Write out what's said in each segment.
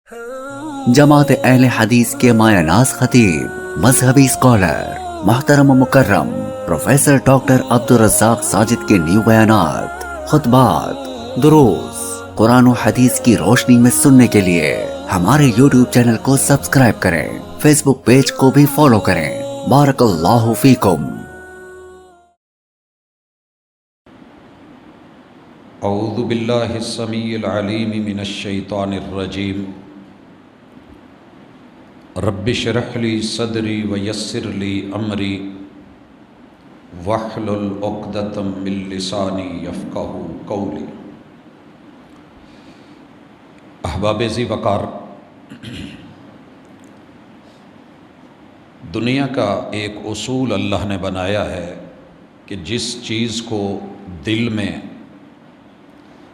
جماعت اہل حدیث کے مایہ ناز خطیب، مذہبی اسکالر، محترم و مکرم پروفیسر ڈاکٹر عبدالرزاق ساجد کے نیو بیانات، خطبات، دروس قرآن و حدیث کی روشنی میں سننے کے لیے ہمارے یوٹیوب چینل کو سبسکرائب کریں، فیس بک پیج کو بھی فالو کریں۔ بارک اللہ فیکم۔ اعوذ باللہ السمیع العلیم من الشیطان الرجیم۔ رب اشرح لی صدری ویسر لی امری واحلل عقدۃ من لسانی یفقہوا قولی۔ احباب ذی وقار، دنیا کا ایک اصول اللہ نے بنایا ہے کہ جس چیز کو دل میں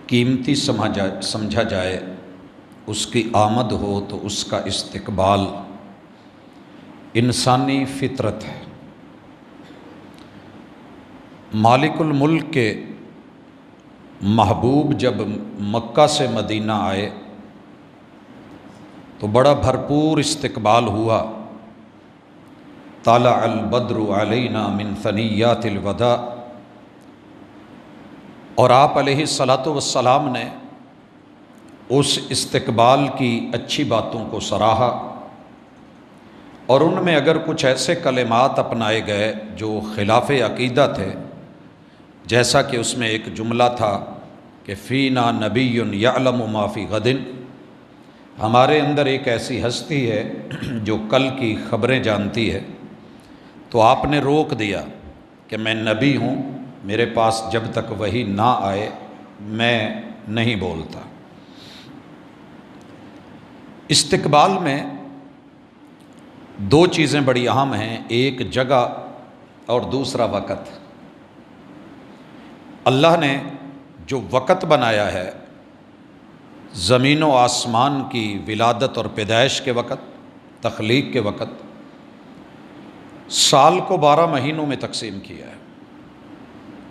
قیمتی سمجھا جائے، اس کی آمد ہو تو اس کا استقبال انسانی فطرت ہے۔ مالک الملک کے محبوب جب مکہ سے مدینہ آئے تو بڑا بھرپور استقبال ہوا۔ طلع البدر علینا من ثنیات الوداع، اور آپ علیہ الصلاۃ والسلام نے اس استقبال کی اچھی باتوں کو سراہا، اور ان میں اگر کچھ ایسے کلمات اپنائے گئے جو خلاف عقیدہ تھے، جیسا کہ اس میں ایک جملہ تھا کہ فینا نبی یعلم ما فی غد، ہمارے اندر ایک ایسی ہستی ہے جو کل کی خبریں جانتی ہے، تو آپ نے روک دیا کہ میں نبی ہوں، میرے پاس جب تک وحی نہ آئے میں نہیں بولتا۔ استقبال میں دو چیزیں بڑی اہم ہیں، ایک جگہ اور دوسرا وقت۔ اللہ نے جو وقت بنایا ہے، زمین و آسمان کی ولادت اور پیدائش کے وقت، تخلیق کے وقت، سال کو 12 مہینوں میں تقسیم کیا ہے۔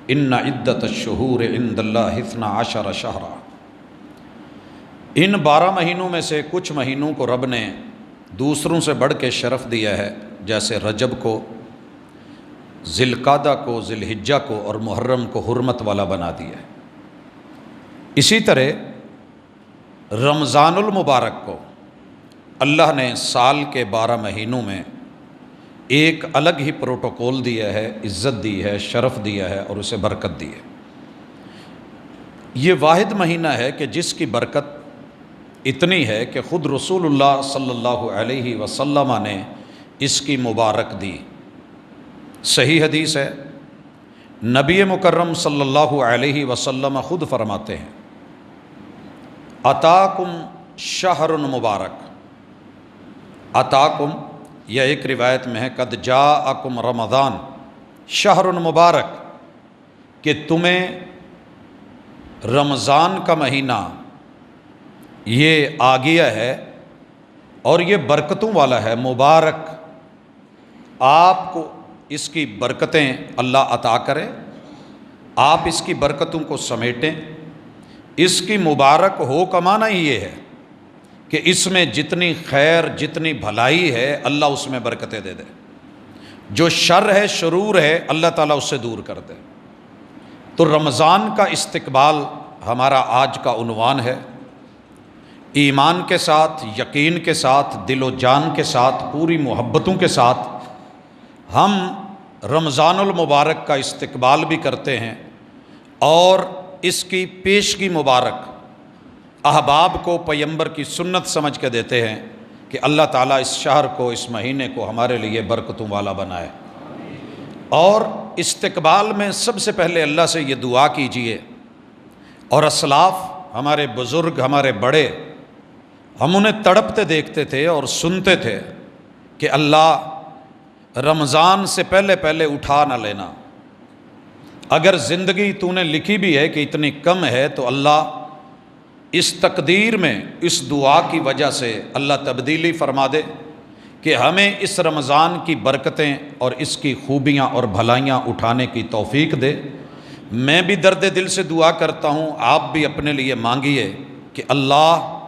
ان عدت الشہور عند اللہ 12 شہرا، ان 12 مہینوں میں سے کچھ مہینوں کو رب نے دوسروں سے بڑھ کے شرف دیا ہے، جیسے رجب کو، ذی القعدہ کو، ذی الحجہ کو، اور محرم کو حرمت والا بنا دیا ہے۔ اسی طرح رمضان المبارک کو اللہ نے سال کے 12 مہینوں میں ایک الگ ہی پروٹوکول دیا ہے، عزت دی ہے، شرف دیا ہے، اور اسے برکت دی ہے۔ یہ واحد مہینہ ہے کہ جس کی برکت اتنی ہے کہ خود رسول اللہ صلی اللہ علیہ وسلم نے اس کی مبارک دی۔ صحیح حدیث ہے، نبی مکرم صلی اللہ علیہ وسلم خود فرماتے ہیں، اتاکم شہر مبارک، اتاکم، یا ایک روایت میں ہے قد جاءکم رمضان شہر مبارک، کہ تمہیں رمضان کا مہینہ یہ آ گیا ہے اور یہ برکتوں والا ہے، مبارک۔ آپ کو اس کی برکتیں اللہ عطا کرے، آپ اس کی برکتوں کو سمیٹیں۔ اس کی مبارک ہو کا معنی یہ ہے کہ اس میں جتنی خیر، جتنی بھلائی ہے، اللہ اس میں برکتیں دے دے، جو شر ہے، شرور ہے، اللہ تعالیٰ اس سے دور کر دے۔ تو رمضان کا استقبال ہمارا آج کا عنوان ہے۔ ایمان کے ساتھ، یقین کے ساتھ، دل و جان کے ساتھ، پوری محبتوں کے ساتھ ہم رمضان المبارک کا استقبال بھی کرتے ہیں، اور اس کی پیشگی مبارک احباب کو پیغمبر کی سنت سمجھ کے دیتے ہیں کہ اللہ تعالیٰ اس شہر کو، اس مہینے کو ہمارے لیے برکتوں والا بنائے۔ اور استقبال میں سب سے پہلے اللہ سے یہ دعا کیجئے، اور اسلاف، ہمارے بزرگ، ہمارے بڑے، ہم انہیں تڑپتے دیکھتے تھے اور سنتے تھے کہ اللہ رمضان سے پہلے پہلے اٹھا نہ لینا، اگر زندگی تو نے لکھی بھی ہے کہ اتنی کم ہے تو اللہ اس تقدیر میں، اس دعا کی وجہ سے اللہ تبدیلی فرما دے کہ ہمیں اس رمضان کی برکتیں اور اس کی خوبیاں اور بھلائیاں اٹھانے کی توفیق دے۔ میں بھی درد دل سے دعا کرتا ہوں، آپ بھی اپنے لیے مانگیے کہ اللہ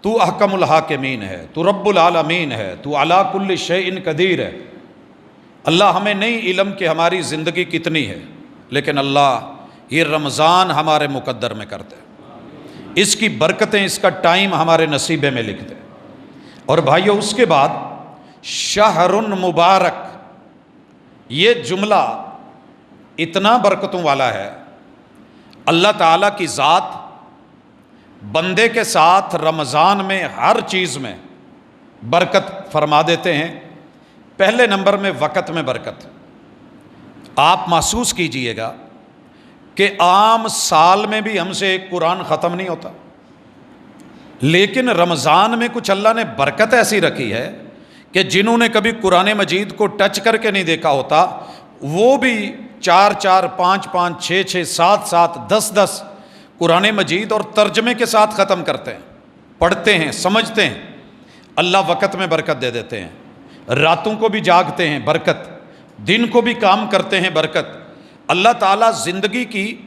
تو احکم الحاکمین ہے، تو رب العالمین ہے، تو علی کل شیء قدیر ہے۔ اللہ ہمیں نہیں علم کہ ہماری زندگی کتنی ہے، لیکن اللہ یہ رمضان ہمارے مقدر میں کرتے ہیں، اس کی برکتیں، اس کا ٹائم ہمارے نصیبے میں لکھ دے۔ اور بھائیو اس کے بعد شہر مبارک، یہ جملہ اتنا برکتوں والا ہے۔ اللہ تعالیٰ کی ذات بندے کے ساتھ رمضان میں ہر چیز میں برکت فرما دیتے ہیں۔ پہلے نمبر میں وقت میں برکت۔ آپ محسوس کیجئے گا کہ عام سال میں بھی ہم سے ایک قرآن ختم نہیں ہوتا، لیکن رمضان میں کچھ اللہ نے برکت ایسی رکھی ہے کہ جنہوں نے کبھی قرآن مجید کو ٹچ کر کے نہیں دیکھا ہوتا، وہ بھی 4 4 5 5 6 6 7 7 10 10 قرآن مجید اور ترجمے کے ساتھ ختم کرتے ہیں، پڑھتے ہیں، سمجھتے ہیں۔ اللہ وقت میں برکت دے دیتے ہیں، راتوں کو بھی جاگتے ہیں برکت، دن کو بھی کام کرتے ہیں برکت۔ اللہ تعالیٰ زندگی کی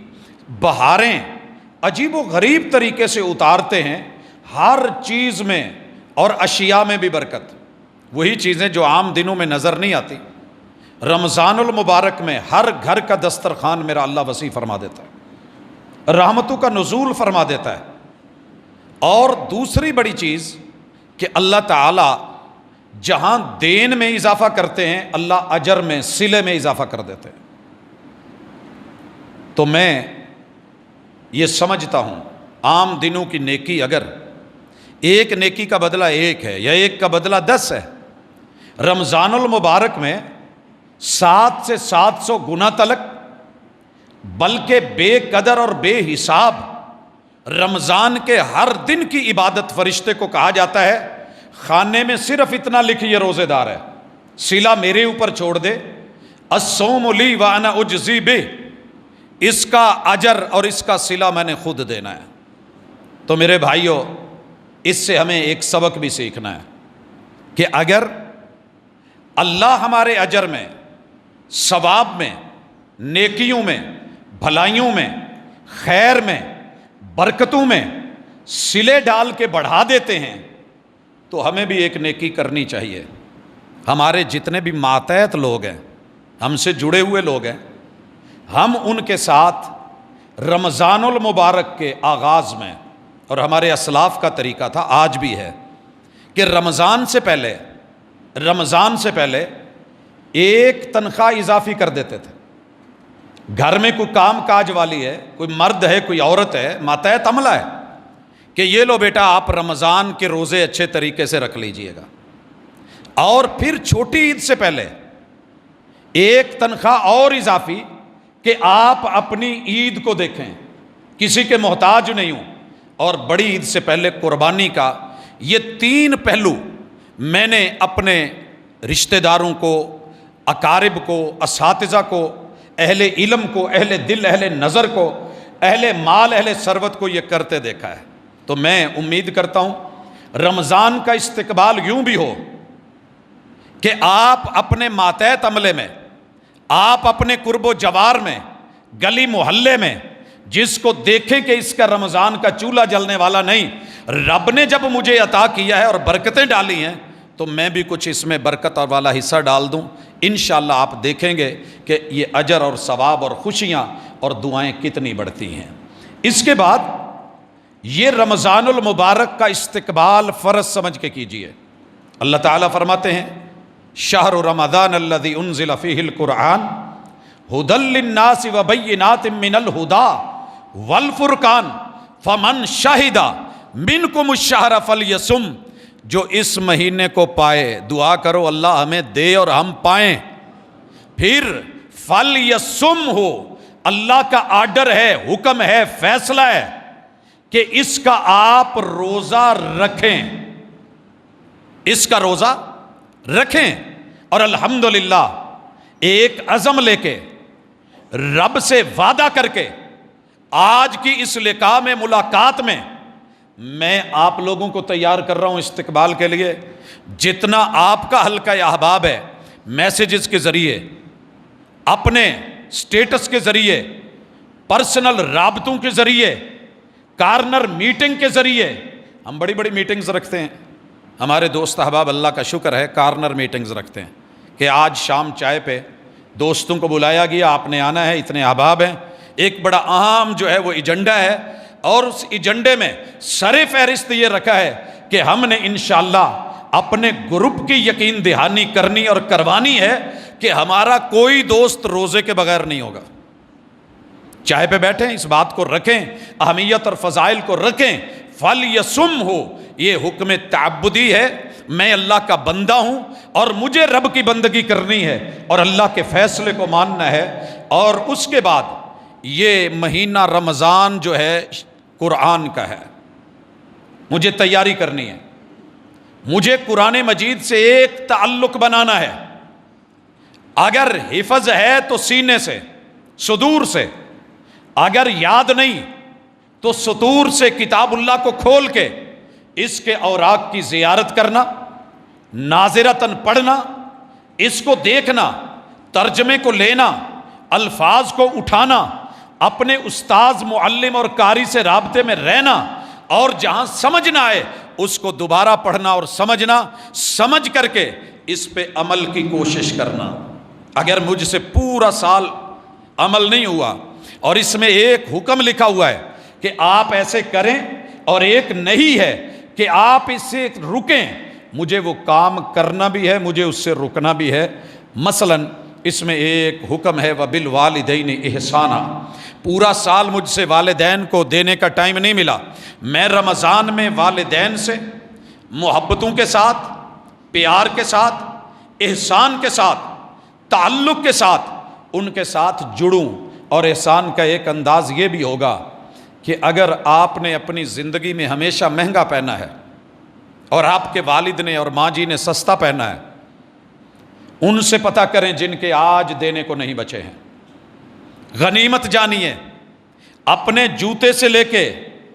بہاریں عجیب و غریب طریقے سے اتارتے ہیں، ہر چیز میں اور اشیاء میں بھی برکت۔ وہی چیزیں جو عام دنوں میں نظر نہیں آتی، رمضان المبارک میں ہر گھر کا دسترخوان میرا اللہ وسیع فرما دیتا ہے، رحمتوں کا نزول فرما دیتا ہے۔ اور دوسری بڑی چیز کہ اللہ تعالیٰ جہاں دین میں اضافہ کرتے ہیں، اللہ اجر میں، صلے میں اضافہ کر دیتے ہیں۔ تو میں یہ سمجھتا ہوں عام دنوں کی نیکی اگر ایک نیکی کا بدلہ 1 ہے یا 1 کا بدلہ 10 ہے، رمضان المبارک میں 7 سے 700 گنا تلک، بلکہ بے قدر اور بے حساب رمضان کے ہر دن کی عبادت فرشتے کو کہا جاتا ہے خانے میں صرف اتنا لکھیے روزے دار ہے، صلہ میرے اوپر چھوڑ دے، الصوم لی وانا اجزی بہ، اس کا اجر اور اس کا صلہ میں نے خود دینا ہے۔ تو میرے بھائیوں، اس سے ہمیں ایک سبق بھی سیکھنا ہے کہ اگر اللہ ہمارے اجر میں، ثواب میں، نیکیوں میں، بھلائیوں میں، خیر میں، برکتوں میں صلے ڈال کے بڑھا دیتے ہیں، تو ہمیں بھی ایک نیکی کرنی چاہیے۔ ہمارے جتنے بھی ماتحت لوگ ہیں، ہم سے جڑے ہوئے لوگ ہیں، ہم ان کے ساتھ رمضان المبارک کے آغاز میں، اور ہمارے اسلاف کا طریقہ تھا، آج بھی ہے، کہ رمضان سے پہلے ایک تنخواہ اضافی کر دیتے تھے۔ گھر میں کوئی کام کاج والی ہے، کوئی مرد ہے، کوئی عورت ہے، ماتحت عملہ ہے، کہ یہ لو بیٹا آپ رمضان کے روزے اچھے طریقے سے رکھ لیجئے گا، اور پھر چھوٹی عید سے پہلے ایک تنخواہ اور اضافی کہ آپ اپنی عید کو دیکھیں، کسی کے محتاج نہیں ہوں، اور بڑی عید سے پہلے قربانی کا۔ یہ 3 پہلو میں نے اپنے رشتہ داروں کو، اقارب کو، اساتذہ کو، اہل علم کو، اہل دل، اہل نظر کو، اہل مال، اہل ثروت کو یہ کرتے دیکھا ہے۔ تو میں امید کرتا ہوں رمضان کا استقبال یوں بھی ہو کہ آپ اپنے ماتحت عملے میں، آپ اپنے قرب و جوار میں، گلی محلے میں جس کو دیکھیں کہ اس کا رمضان کا چولہا جلنے والا نہیں، رب نے جب مجھے عطا کیا ہے اور برکتیں ڈالی ہیں تو میں بھی کچھ اس میں برکت والا حصہ ڈال دوں۔ انشاءاللہ آپ دیکھیں گے کہ یہ اجر اور ثواب اور خوشیاں اور دعائیں کتنی بڑھتی ہیں۔ اس کے بعد یہ رمضان المبارک کا استقبال فرض سمجھ کے کیجئے۔ اللہ تعالیٰ فرماتے ہیں شہر رمضان الذی انزل فیہ القرآن ھدی للناس وبینات من الھدی والفرقان فمن شہد منکم الشہر فلیصم، جو اس مہینے کو پائے، دعا کرو اللہ ہمیں دے اور ہم پائیں، پھر فلیصم ہو، اللہ کا آرڈر ہے، حکم ہے، فیصلہ ہے کہ اس کا آپ روزہ رکھیں، اس کا روزہ رکھیں۔ اور الحمدللہ ایک عزم لے کے، رب سے وعدہ کر کے، آج کی اس لقاء میں، ملاقات میں میں آپ لوگوں کو تیار کر رہا ہوں استقبال کے لیے۔ جتنا آپ کا حلقہ احباب ہے، میسیجز کے ذریعے، اپنے سٹیٹس کے ذریعے، پرسنل رابطوں کے ذریعے، کارنر میٹنگ کے ذریعے، ہم بڑی بڑی میٹنگز رکھتے ہیں، ہمارے دوست احباب اللہ کا شکر ہے کارنر میٹنگز رکھتے ہیں کہ آج شام چائے پہ دوستوں کو بلایا گیا، آپ نے آنا ہے، اتنے احباب ہیں، ایک بڑا اہم جو ہے وہ ایجنڈا ہے، اور اس ایجنڈے میں سر فہرست یہ رکھا ہے کہ ہم نے انشاءاللہ اپنے گروپ کی یقین دہانی کرنی اور کروانی ہے کہ ہمارا کوئی دوست روزے کے بغیر نہیں ہوگا۔ چائے پہ بیٹھیں، اس بات کو رکھیں، اہمیت اور فضائل کو رکھیں۔ فَلْيَصُمْهُ، یہ حکم تعبدی ہے، میں اللہ کا بندہ ہوں اور مجھے رب کی بندگی کرنی ہے اور اللہ کے فیصلے کو ماننا ہے۔ اور اس کے بعد یہ مہینہ رمضان جو ہے قرآن کا ہے، مجھے تیاری کرنی ہے، مجھے قرآن مجید سے ایک تعلق بنانا ہے۔ اگر حفظ ہے تو سینے سے، صدور سے، اگر یاد نہیں تو سطور سے کتاب اللہ کو کھول کے اس کے اوراق کی زیارت کرنا، ناظرتاً پڑھنا، اس کو دیکھنا، ترجمے کو لینا، الفاظ کو اٹھانا، اپنے استاذ، معلم اور قاری سے رابطے میں رہنا، اور جہاں سمجھ نہ آئے اس کو دوبارہ پڑھنا اور سمجھنا، سمجھ کر کے اس پہ عمل کی کوشش کرنا۔ اگر مجھ سے پورا سال عمل نہیں ہوا اور اس میں ایک حکم لکھا ہوا ہے کہ آپ ایسے کریں اور ایک نہیں ہے کہ آپ اس سے رکیں، مجھے وہ کام کرنا بھی ہے، مجھے اس سے رکنا بھی ہے۔ مثلاً اس میں ایک حکم ہے وَبِالْوَالِدَيْنِ إِحْسَانًا، پورا سال مجھ سے والدین کو دینے کا ٹائم نہیں ملا، میں رمضان میں والدین سے محبتوں کے ساتھ، پیار کے ساتھ، احسان کے ساتھ، تعلق کے ساتھ ان کے ساتھ جڑوں۔ اور احسان کا ایک انداز یہ بھی ہوگا کہ اگر آپ نے اپنی زندگی میں ہمیشہ مہنگا پہنا ہے اور آپ کے والد نے اور ماں جی نے سستا پہنا ہے، ان سے پتہ کریں جن کے آج دینے کو نہیں بچے ہیں۔ غنیمت جانیے، اپنے جوتے سے لے کے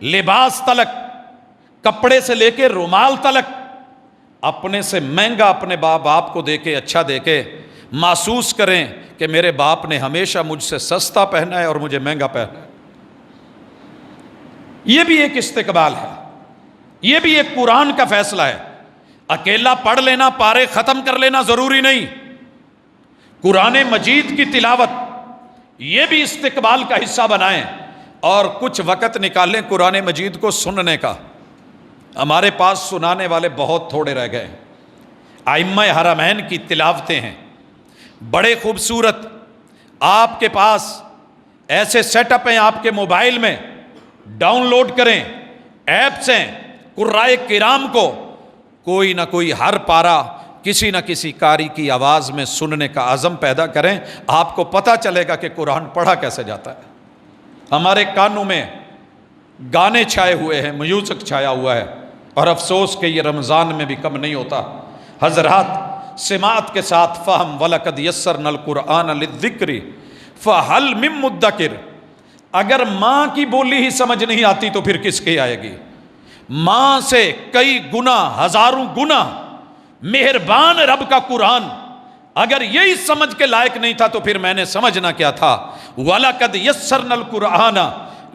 لباس تلک، کپڑے سے لے کے رومال تلک، اپنے سے مہنگا اپنے باپ کو دے کے، اچھا دے کے محسوس کریں کہ میرے باپ نے ہمیشہ مجھ سے سستا پہنا ہے اور مجھے مہنگا پہنا ہے۔ یہ بھی ایک استقبال ہے، یہ بھی ایک قرآن کا فیصلہ ہے۔ اکیلا پڑھ لینا، پارے ختم کر لینا ضروری نہیں، قرآن مجید کی تلاوت یہ بھی استقبال کا حصہ بنائیں، اور کچھ وقت نکالیں قرآن مجید کو سننے کا۔ ہمارے پاس سنانے والے بہت تھوڑے رہ گئے۔ ائمہ حرمین کی تلاوتیں ہیں بڑے خوبصورت، آپ کے پاس ایسے سیٹ اپ ہیں، آپ کے موبائل میں ڈاؤن لوڈ کریں، ایپس ہیں، قرائے کرام کو کوئی نہ کوئی ہر پارا کسی نہ کسی قاری کی آواز میں سننے کا عزم پیدا کریں، آپ کو پتہ چلے گا کہ قرآن پڑھا کیسے جاتا ہے۔ ہمارے کانوں میں گانے چھائے ہوئے ہیں، میوزک چھایا ہوا ہے، اور افسوس کہ یہ رمضان میں بھی کم نہیں ہوتا۔ حضرات سماعت کے ساتھ فہم، وَلَقَدْ يَسَّرْنَا الْقُرْآنَ لِلذِّكْرِ فَهَلْ مِن مُدَّكِرٍ، اگر ماں کی بولی ہی سمجھ نہیں آتی تو پھر کس کی آئے گی؟ ماں سے کئی گنا، ہزاروں گنا مہربان رب کا قرآن، اگر یہی سمجھ کے لائق نہیں تھا تو پھر میں نے سمجھنا کیا تھا؟ وَلَقَدْ يَسَّرْنَا الْقُرْآنَ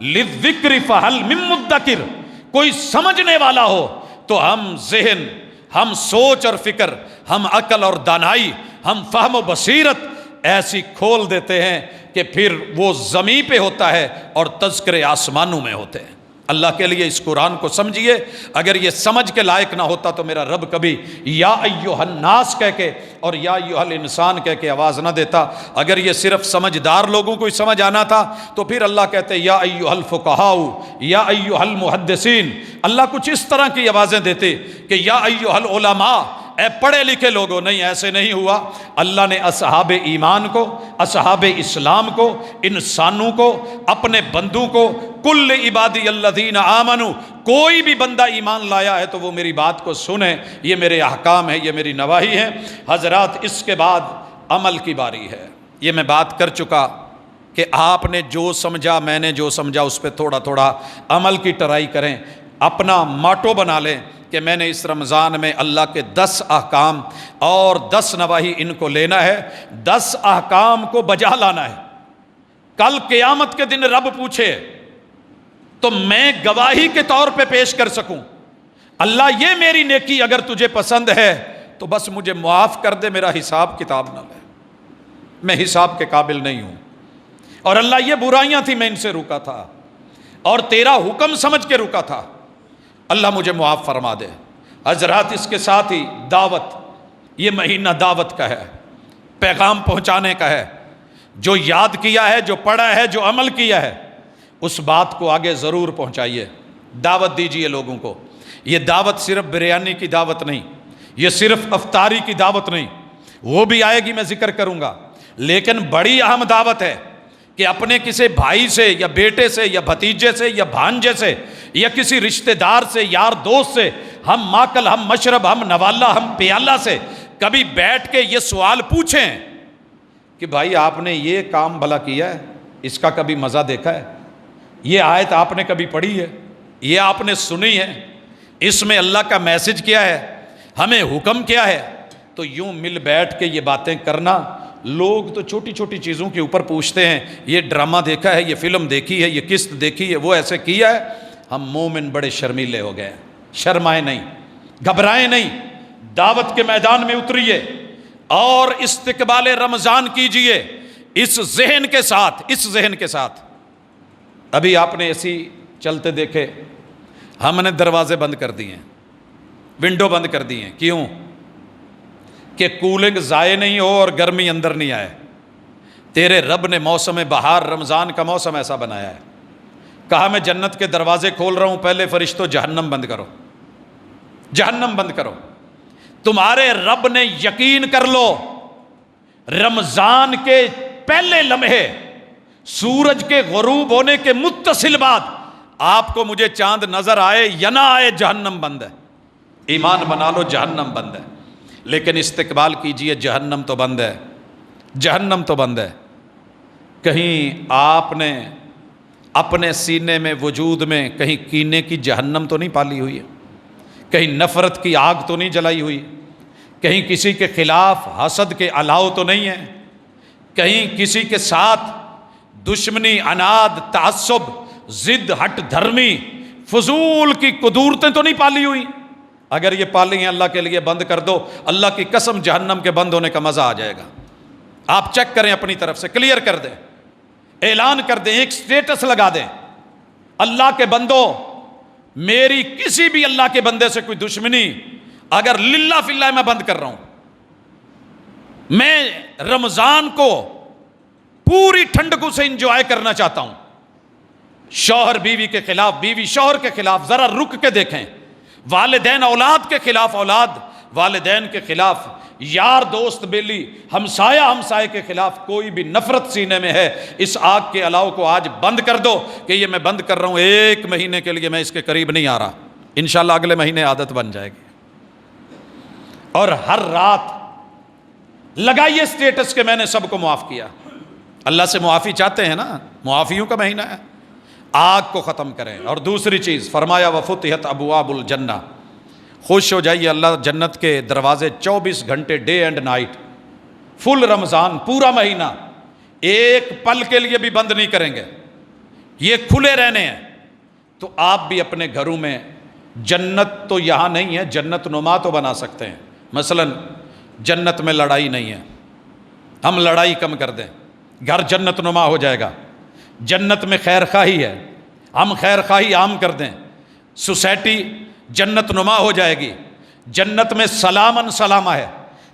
لِلذِّكْرِ فَهَلْ مِن مُدَّكِرٍ، کوئی سمجھنے والا ہو تو ہم ذہن، ہم سوچ اور فکر، ہم عقل اور دانائی، ہم فہم و بصیرت ایسی کھول دیتے ہیں کہ پھر وہ زمین پہ ہوتا ہے اور تذکرے آسمانوں میں ہوتے ہیں۔ اللہ کے لیے اس قرآن کو سمجھیے، اگر یہ سمجھ کے لائق نہ ہوتا تو میرا رب کبھی یا ایھا الناس کہہ کے اور یا ایھا الانسان کہہ کے آواز نہ دیتا۔ اگر یہ صرف سمجھدار لوگوں کو ہی سمجھ آنا تھا تو پھر اللہ کہتے یا ایھا الفقہاء یا ایھا المحدثین، اللہ کچھ اس طرح کی آوازیں دیتے کہ یا ایھا العلماء، اے پڑھے لکھے لوگوں۔ نہیں، ایسے نہیں ہوا۔ اللہ نے اصحاب ایمان کو، اصحاب اسلام کو، انسانوں کو، اپنے بندوں کو، کل عبادی الذین آمنوا، کوئی بھی بندہ ایمان لایا ہے تو وہ میری بات کو سنیں، یہ میرے احکام ہیں، یہ میری نواہی ہیں۔ حضرات اس کے بعد عمل کی باری ہے۔ یہ میں بات کر چکا کہ آپ نے جو سمجھا، میں نے جو سمجھا، اس پہ تھوڑا تھوڑا عمل کی ٹرائی کریں، اپنا ماٹو بنا لیں کہ میں نے اس رمضان میں اللہ کے 10 احکام اور 10 نواہی ان کو لینا ہے، 10 احکام کو بجا لانا ہے۔ کل قیامت کے دن رب پوچھے تو میں گواہی کے طور پہ پیش کر سکوں اللہ یہ میری نیکی اگر تجھے پسند ہے تو بس مجھے معاف کر دے، میرا حساب کتاب نہ لے، میں حساب کے قابل نہیں ہوں۔ اور اللہ یہ برائیاں تھیں میں ان سے رکا تھا اور تیرا حکم سمجھ کے رکا تھا، اللہ مجھے معاف فرما دے۔ حضرات اس کے ساتھ ہی دعوت، یہ مہینہ دعوت کا ہے، پیغام پہنچانے کا ہے۔ جو یاد کیا ہے، جو پڑھا ہے، جو عمل کیا ہے، اس بات کو آگے ضرور پہنچائیے، دعوت دیجئے لوگوں کو۔ یہ دعوت صرف بریانی کی دعوت نہیں، یہ صرف افطاری کی دعوت نہیں، وہ بھی آئے گی، میں ذکر کروں گا، لیکن بڑی اہم دعوت ہے کہ اپنے کسی بھائی سے یا بیٹے سے یا بھتیجے سے یا بھانجے سے یا کسی رشتہ دار سے، یار دوست سے، ہم ماکل، ہم مشرب، ہم نوالا، ہم پیالہ سے کبھی بیٹھ کے یہ سوال پوچھیں کہ بھائی آپ نے یہ کام بھلا کیا ہے، اس کا کبھی مزہ دیکھا ہے؟ یہ آیت آپ نے کبھی پڑھی ہے؟ یہ آپ نے سنی ہے؟ اس میں اللہ کا میسج کیا ہے، ہمیں حکم کیا ہے؟ تو یوں مل بیٹھ کے یہ باتیں کرنا۔ لوگ تو چھوٹی چھوٹی چیزوں کے اوپر پوچھتے ہیں، یہ ڈرامہ دیکھا ہے، یہ فلم دیکھی ہے، یہ قسط دیکھی ہے، وہ ایسے کیا ہے۔ ہم مومن بڑے شرمیلے ہو گئے، شرمائے نہیں، گھبرائیں نہیں، دعوت کے میدان میں اتریے اور استقبال رمضان کیجئے اس ذہن کے ساتھ۔ ابھی آپ نے ایسی چلتے دیکھے، ہم نے دروازے بند کر دیے ہیں، ونڈو بند کر دی ہیں، کیوں؟ کہ کولنگ ضائع نہیں ہو اور گرمی اندر نہیں آئے۔ تیرے رب نے موسم بہار، رمضان کا موسم ایسا بنایا ہے، کہا میں جنت کے دروازے کھول رہا ہوں، پہلے فرشتوں جہنم بند کرو، جہنم بند کرو۔ تمہارے رب نے، یقین کر لو، رمضان کے پہلے لمحے، سورج کے غروب ہونے کے متصل بعد آپ کو مجھے چاند نظر آئے یا نہ آئے، جہنم بند ہے۔ ایمان بنا لو، جہنم بند ہے، لیکن استقبال کیجئے، جہنم تو بند ہے، جہنم تو بند ہے۔ کہیں آپ نے اپنے سینے میں، وجود میں کہیں کینے کی جہنم تو نہیں پالی ہوئی ہے؟ کہیں نفرت کی آگ تو نہیں جلائی ہوئی؟ کہیں کسی کے خلاف حسد کے الاؤ تو نہیں ہے؟ کہیں کسی کے ساتھ دشمنی، عناد، تعصب، ضد، ہٹ دھرمی، فضول کی قدورتیں تو نہیں پالی ہوئی؟ اگر یہ پالی ہیں، اللہ کے لیے بند کر دو، اللہ کی قسم جہنم کے بند ہونے کا مزہ آ جائے گا۔ آپ چیک کریں، اپنی طرف سے کلیئر کر دیں، اعلان کر دیں، ایک سٹیٹس لگا دیں، اللہ کے بندو، میری کسی بھی اللہ کے بندے سے کوئی دشمنی اگر للہ فی اللہ میں بند کر رہا ہوں، میں رمضان کو پوری ٹھنڈکوں سے انجوائے کرنا چاہتا ہوں۔ شوہر بیوی کے خلاف، بیوی شوہر کے خلاف، ذرا رک کے دیکھیں، والدین اولاد کے خلاف، اولاد والدین کے خلاف، یار دوست بیلی، ہمسایہ ہمسائے کے خلاف کوئی بھی نفرت سینے میں ہے، اس آگ کے الاؤ کو آج بند کر دو کہ یہ میں بند کر رہا ہوں، 1 مہینے کے لیے میں اس کے قریب نہیں آ رہا، انشاءاللہ اگلے مہینے عادت بن جائے گی۔ اور ہر رات لگائیے سٹیٹس کہ میں نے سب کو معاف کیا۔ اللہ سے معافی چاہتے ہیں نا، معافیوں کا مہینہ ہے، آگ کو ختم کریں۔ اور دوسری چیز فرمایا وفتحت ابواب الجنہ، خوش ہو جائیے، اللہ جنت کے دروازے 24 گھنٹے، ڈے اینڈ نائٹ، فل رمضان، پورا مہینہ، ایک پل کے لیے بھی بند نہیں کریں گے، یہ کھلے رہنے ہیں۔ تو آپ بھی اپنے گھروں میں، جنت تو یہاں نہیں ہے، جنت نما تو بنا سکتے ہیں۔ مثلا جنت میں لڑائی نہیں ہے، ہم لڑائی کم کر دیں، گھر جنت نما ہو جائے گا۔ جنت میں خیر خواہی ہے، ہم خیر خواہی عام کر دیں، سوسائٹی جنت نما ہو جائے گی۔ جنت میں سلامن سلامہ ہے،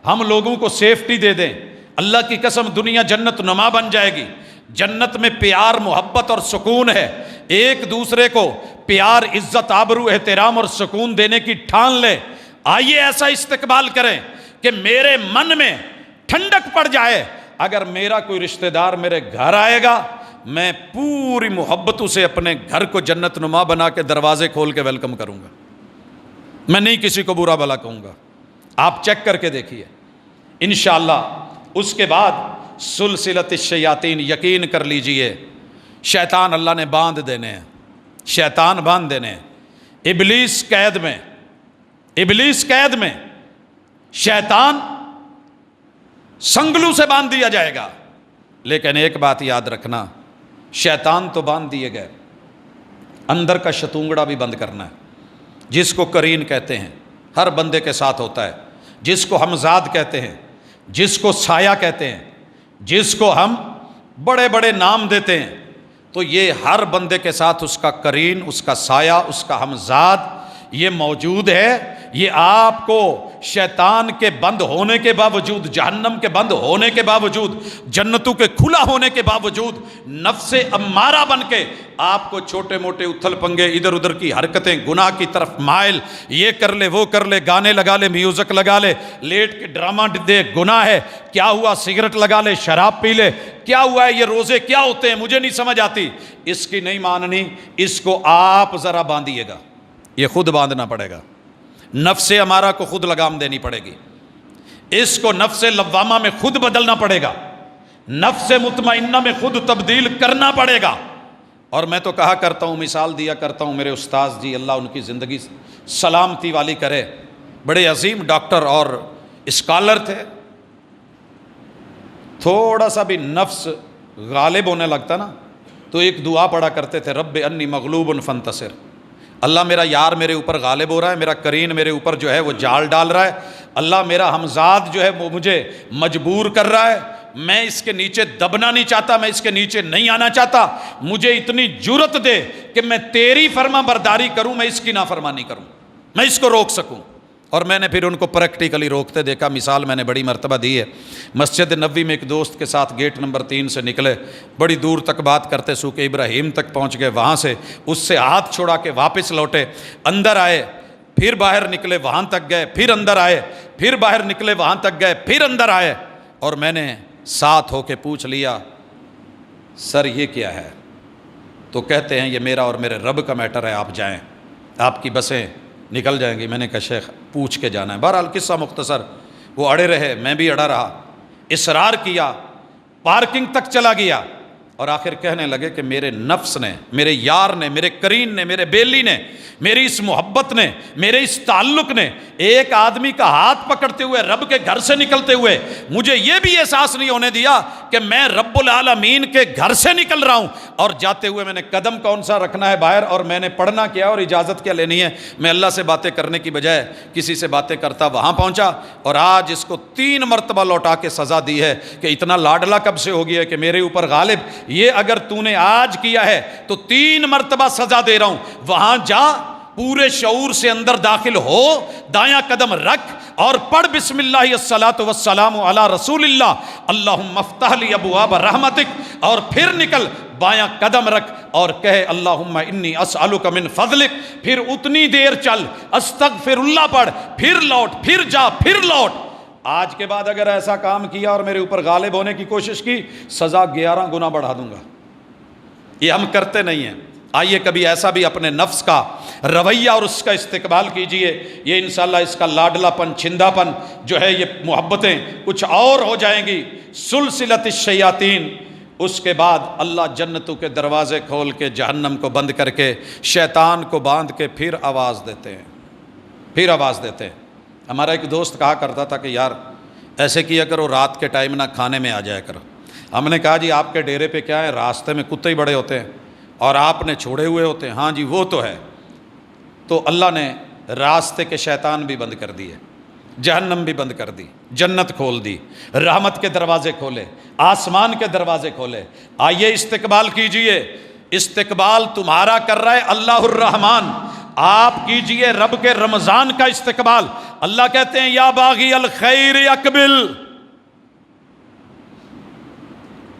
ہم لوگوں کو سیفٹی دے دیں، اللہ کی قسم دنیا جنت نما بن جائے گی۔ جنت میں پیار، محبت اور سکون ہے، ایک دوسرے کو پیار، عزت، آبرو، احترام اور سکون دینے کی ٹھان لے۔ آئیے ایسا استقبال کریں کہ میرے من میں ٹھنڈک پڑ جائے، اگر میرا کوئی رشتہ دار میرے گھر آئے گا، میں پوری محبتوں سے اپنے گھر کو جنت نما بنا کے دروازے کھول کے ویلکم کروں گا، میں نہیں کسی کو برا بھلا کہوں گا۔ آپ چیک کر کے دیکھیے انشاءاللہ۔ اس کے بعد سلسلۃ الشیاطین، یقین کر لیجئے شیطان اللہ نے باندھ دینے ہیں، شیطان باندھ دینے ہیں، ابلیس قید میں، ابلیس قید میں، شیطان سنگلو سے باندھ دیا جائے گا۔ لیکن ایک بات یاد رکھنا، شیطان تو باندھ دیے گئے، اندر کا شتونگڑا بھی بند کرنا ہے۔ جس کو قرین کہتے ہیں ہر بندے کے ساتھ ہوتا ہے، جس کو ہمزاد کہتے ہیں، جس کو سایہ کہتے ہیں، جس کو ہم بڑے بڑے نام دیتے ہیں، تو یہ ہر بندے کے ساتھ اس کا قرین، اس کا سایہ، اس کا ہمزاد یہ موجود ہے۔ یہ آپ کو شیطان کے بند ہونے کے باوجود، جہنم کے بند ہونے کے باوجود، جنتوں کے کھلا ہونے کے باوجود، نفس امارہ بن کے آپ کو چھوٹے موٹے اتھل پنگے، ادھر ادھر کی حرکتیں، گناہ کی طرف مائل، یہ کر لے وہ کر لے، گانے لگا لے، میوزک لگا لے، لیٹ کے ڈرامہ دے، گناہ ہے، کیا ہوا، سگریٹ لگا لے، شراب پی لے، کیا ہوا ہے، یہ روزے کیا ہوتے ہیں مجھے نہیں سمجھ آتی، اس کی نہیں ماننی، اس کو آپ ذرا باندھیے گا، یہ خود باندھنا پڑے گا، نفس امارہ کو خود لگام دینی پڑے گی، اس کو نفس لوامہ میں خود بدلنا پڑے گا، نفس مطمئنہ میں خود تبدیل کرنا پڑے گا۔ اور میں تو کہا کرتا ہوں، مثال دیا کرتا ہوں، میرے استاذ جی اللہ ان کی زندگی سلامتی والی کرے، بڑے عظیم ڈاکٹر اور اسکالر تھے، تھوڑا سا بھی نفس غالب ہونے لگتا نا تو ایک دعا پڑھا کرتے تھے، رب انی مغلوب فانتصر، اللہ میرا یار میرے اوپر غالب ہو رہا ہے، میرا قرین میرے اوپر جو ہے وہ جال ڈال رہا ہے، اللہ میرا ہمزاد جو ہے وہ مجھے مجبور کر رہا ہے، میں اس کے نیچے دبنا نہیں چاہتا، میں اس کے نیچے نہیں آنا چاہتا، مجھے اتنی جرت دے کہ میں تیری فرما برداری کروں، میں اس کی نافرمانی کروں، میں اس کو روک سکوں۔ اور میں نے پھر ان کو پریکٹیکلی روکتے دیکھا، مثال میں نے بڑی مرتبہ دی ہے، مسجد نبوی میں ایک دوست کے ساتھ گیٹ نمبر 3 سے نکلے، بڑی دور تک بات کرتے سوکھ ابراہیم تک پہنچ گئے، وہاں سے اس سے ہاتھ چھوڑا کے واپس لوٹے، اندر آئے، پھر باہر نکلے، وہاں تک گئے، پھر اندر آئے، پھر باہر نکلے، وہاں تک گئے، پھر اندر آئے، اور میں نے ساتھ ہو کے پوچھ لیا، سر یہ کیا ہے؟ تو کہتے ہیں یہ میرا اور میرے رب کا میٹر ہے، آپ جائیں، آپ کی بسیں نکل جائیں گی۔ میں نے کہا شیخ پوچھ کے جانا ہے۔ بہرحال قصہ مختصر، وہ اڑے رہے، میں بھی اڑا رہا، اصرار کیا، پارکنگ تک چلا گیا، اور آخر کہنے لگے کہ میرے نفس نے، میرے یار نے، میرے قرین نے، میرے بیلی نے، میری اس محبت نے، میرے اس تعلق نے ایک آدمی کا ہاتھ پکڑتے ہوئے رب کے گھر سے نکلتے ہوئے مجھے یہ بھی احساس نہیں ہونے دیا کہ میں رب العالمین کے گھر سے نکل رہا ہوں، اور جاتے ہوئے میں نے قدم کون سا رکھنا ہے باہر، اور میں نے پڑھنا کیا اور اجازت کیا لینی ہے، میں اللہ سے باتیں کرنے کی بجائے کسی سے باتیں کرتا وہاں پہنچا، اور آج اس کو 3 مرتبہ لوٹا کے سزا دی ہے کہ اتنا لاڈلا کب سے ہو گیا ہے کہ میرے اوپر غالب، یہ اگر تو نے آج کیا ہے تو 3 مرتبہ سزا دے رہا ہوں، وہاں جا، پورے شعور سے اندر داخل ہو، دایاں قدم رکھ اور پڑھ بسم اللہ الصلاۃ والسلام علی رسول اللہ، اللہم افتح لی ابواب رحمتک، اور پھر نکل، بایاں قدم رکھ اور کہے اللہم انی اسألک من فضلک، پھر اتنی دیر چل، استغفر اللہ پڑھ، پھر لوٹ، پھر جا، پھر لوٹ۔ آج کے بعد اگر ایسا کام کیا اور میرے اوپر غالب ہونے کی کوشش کی، سزا 11 گنا بڑھا دوں گا۔ یہ ہم کرتے نہیں ہیں۔ آئیے کبھی ایسا بھی اپنے نفس کا رویہ اور اس کا استقبال کیجئے، یہ انشاءاللہ اس کا لاڈلا پن، چھندا پن جو ہے، یہ محبتیں کچھ اور ہو جائیں گی۔ سلسلۃ الشیاطین، اس کے بعد اللہ جنتوں کے دروازے کھول کے جہنم کو بند کر کے شیطان کو باندھ کے پھر آواز دیتے ہیں، پھر آواز دیتے ہیں۔ ہمارا ایک دوست کہا کرتا تھا کہ یار ایسے کیا کرو، رات کے ٹائم نہ کھانے میں آ جایا کرو۔ ہم نے کہا جی آپ کے ڈیرے پہ کیا ہے، راستے میں کتے ہی بڑے ہوتے ہیں اور آپ نے چھوڑے ہوئے ہوتے ہیں۔ ہاں جی وہ تو ہے۔ تو اللہ نے راستے کے شیطان بھی بند کر دیے، جہنم بھی بند کر دی، جنت کھول دی، رحمت کے دروازے کھولے، آسمان کے دروازے کھولے۔ آئیے استقبال کیجئے، استقبال تمہارا کر رہا ہے اللہ الرحمن، آپ کیجئے رب کے رمضان کا استقبال۔ اللہ کہتے ہیں یا باغی الخیر اقبل،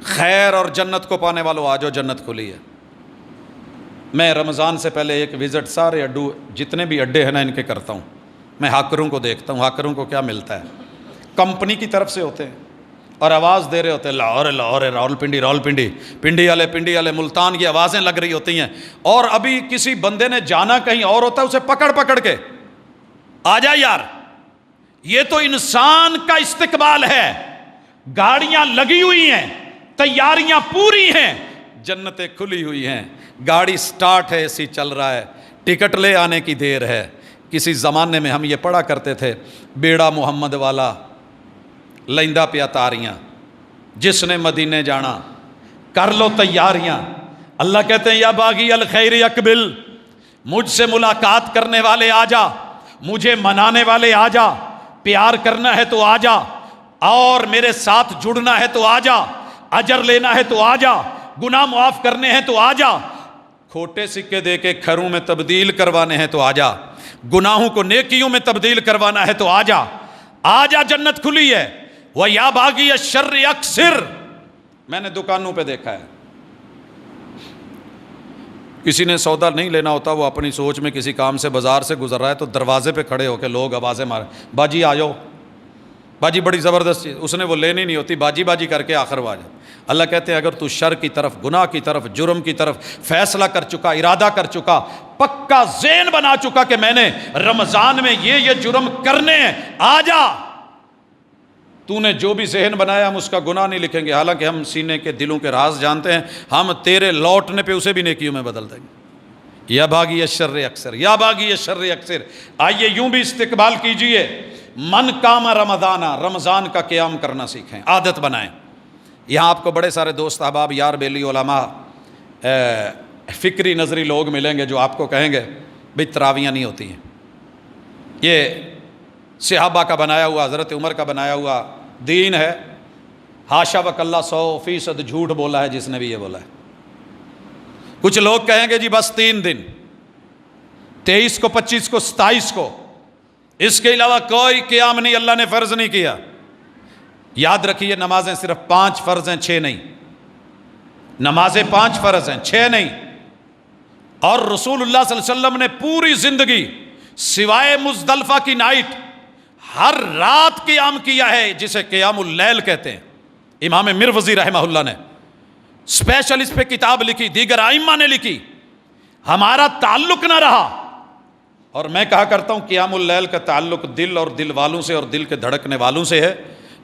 خیر اور جنت کو پانے والوں آ جاؤ، جنت کھلی ہے۔ میں رمضان سے پہلے ایک وزٹ سارے اڈو جتنے بھی اڈے ہیں نا ان کے کرتا ہوں، میں ہاکروں کو دیکھتا ہوں، ہاکروں کو کیا ملتا ہے، کمپنی کی طرف سے ہوتے ہیں اور آواز دے رہے ہوتے ہیں لاہور لاہور، راول پنڈی راول پنڈی، پنڈی والے ملتان، کی آوازیں لگ رہی ہوتی ہیں، اور ابھی کسی بندے نے جانا کہیں اور ہوتا ہے، اسے پکڑ پکڑ کے آ جا یار۔ یہ تو انسان کا استقبال ہے، گاڑیاں لگی ہوئی ہیں، تیاریاں پوری ہیں، جنتیں کھلی ہوئی ہیں، گاڑی سٹارٹ ہے، اسی چل رہا ہے، ٹکٹ لے آنے کی دیر ہے۔ کسی زمانے میں ہم یہ پڑھا کرتے تھے، بیڑا محمد والا لائندہ پیا تاریاں، جس نے مدینے جانا کر لو تیاریاں۔ اللہ کہتے ہیں یا باغی الخیر اقبل، مجھ سے ملاقات کرنے والے آ جا، مجھے منانے والے آ جا، پیار کرنا ہے تو آ جا، اور میرے ساتھ جڑنا ہے تو آ جا، اجر لینا ہے تو آ جا، گناہ معاف کرنے ہیں تو آ جا، کھوٹے سکے دے کے کھروں میں تبدیل کروانے ہیں تو آ جا، گناہوں کو نیکیوں میں تبدیل کروانا ہے تو آ جا، آ جا، جنت کھلی ہے۔ وَيَا بَاغِيَ الشَّرِّ اَقْصِرْ۔ میں نے دکانوں پہ دیکھا ہے، کسی نے سودا نہیں لینا ہوتا، وہ اپنی سوچ میں کسی کام سے بازار سے گزر رہا ہے تو دروازے پہ کھڑے ہو کے لوگ آوازیں مارے، باجی آ جاؤ، باجی بڑی زبردست چیز، اس نے وہ لینی نہیں ہوتی، باجی باجی کر کے آخر وہ آ جائے۔ اللہ کہتے ہیں اگر تو شر کی طرف، گناہ کی طرف، جرم کی طرف فیصلہ کر چکا، ارادہ کر چکا، پکا ذہن بنا چکا کہ میں نے رمضان میں یہ جرم کرنے ہیں، آ جا، تو نے جو بھی ذہن بنایا ہم اس کا گناہ نہیں لکھیں گے، حالانکہ ہم سینے کے دلوں کے راز جانتے ہیں، ہم تیرے لوٹنے پہ اسے بھی نیکیوں میں بدل دیں گے۔ یا باغی الشر اکثر، یا باغی الشر اکثر۔ آئیے یوں بھی استقبال کیجئے، من کام رمضان، رمضان کا قیام کرنا سیکھیں، عادت بنائیں۔ یہاں آپ کو بڑے سارے دوست احباب، یار بیلی، علماء، فکری نظری لوگ ملیں گے جو آپ کو کہیں گے بھئی تراویاں نہیں ہوتی ہیں، یہ صحابہ کا بنایا ہوا، حضرت عمر کا بنایا ہوا دین ہے، حاشا وکلا 100% جھوٹ بولا ہے جس نے بھی یہ بولا ہے۔ کچھ لوگ کہیں گے جی بس 3 دن، 23 کو، 25 کو، 27 کو، اس کے علاوہ کوئی قیام نہیں، اللہ نے فرض نہیں کیا۔ یاد رکھیے نمازیں صرف 5 فرض ہیں، 6 نہیں، نمازیں 5 فرض ہیں، 6 نہیں۔ اور رسول اللہ صلی اللہ علیہ وسلم نے پوری زندگی سوائے مزدلفہ کی نائٹ ہر رات قیام کیا ہے، جسے قیام اللیل کہتے ہیں۔ امام مروزی رحمہ اللہ نے اسپیشل اس پہ کتاب لکھی، دیگر ائمہ نے لکھی، ہمارا تعلق نہ رہا۔ اور میں کہا کرتا ہوں قیام اللیل کا تعلق دل اور دل والوں سے اور دل کے دھڑکنے والوں سے ہے۔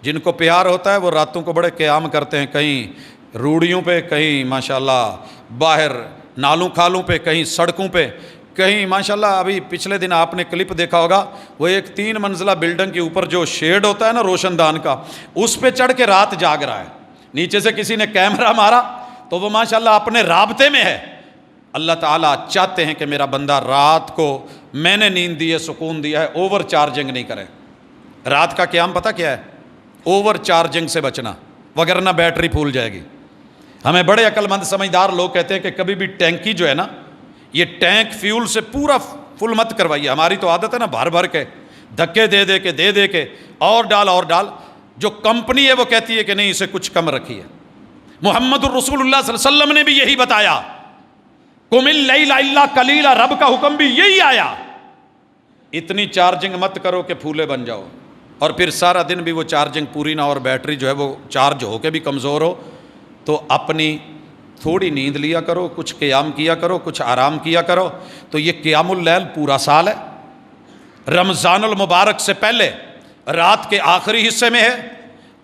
جن کو پیار ہوتا ہے وہ راتوں کو بڑے قیام کرتے ہیں، کہیں روڑیوں پہ، کہیں ماشاءاللہ باہر نالوں کھالوں پہ، کہیں سڑکوں پہ، کہیں ماشاءاللہ ابھی پچھلے دن آپ نے کلپ دیکھا ہوگا، وہ ایک 3 منزلہ بلڈنگ کے اوپر جو شیڈ ہوتا ہے نا روشن دان کا، اس پہ چڑھ کے رات جاگ رہا ہے، نیچے سے کسی نے کیمرہ مارا تو وہ ماشاءاللہ اپنے رابطے میں ہے۔ اللہ تعالیٰ چاہتے ہیں کہ میرا بندہ رات کو میں نے نیند دی ہے، سکون دیا ہے، اوور چارجنگ نہیں کرے۔ رات کا قیام پتہ کیا ہے؟ اوور چارجنگ سے بچنا، وگرنہ بیٹری پھول جائے گی۔ ہمیں بڑے عقل مند سمجھدار لوگ کہتے ہیں کہ کبھی بھی ٹینکی جو ہے نا، یہ ٹینک فیول سے پورا فل مت کروائیے۔ ہماری تو عادت ہے نا بھر بھر کے، دھکے دے کے اور ڈال۔ جو کمپنی ہے وہ کہتی ہے کہ نہیں اسے کچھ کم رکھیے۔ محمد الرسول اللہ صلی اللہ علیہ وسلم نے بھی یہی بتایا، قم اللیل الا قلیلا، رب کا حکم بھی یہی آیا، اتنی چارجنگ مت کرو کہ پھولے بن جاؤ، اور پھر سارا دن بھی وہ چارجنگ پوری نہ، اور بیٹری جو ہے وہ چارج ہو کے بھی کمزور ہو، تو اپنی تھوڑی نیند لیا کرو، کچھ قیام کیا کرو، کچھ آرام کیا کرو۔ تو یہ قیام اللیل پورا سال ہے، رمضان المبارک سے پہلے رات کے آخری حصے میں ہے،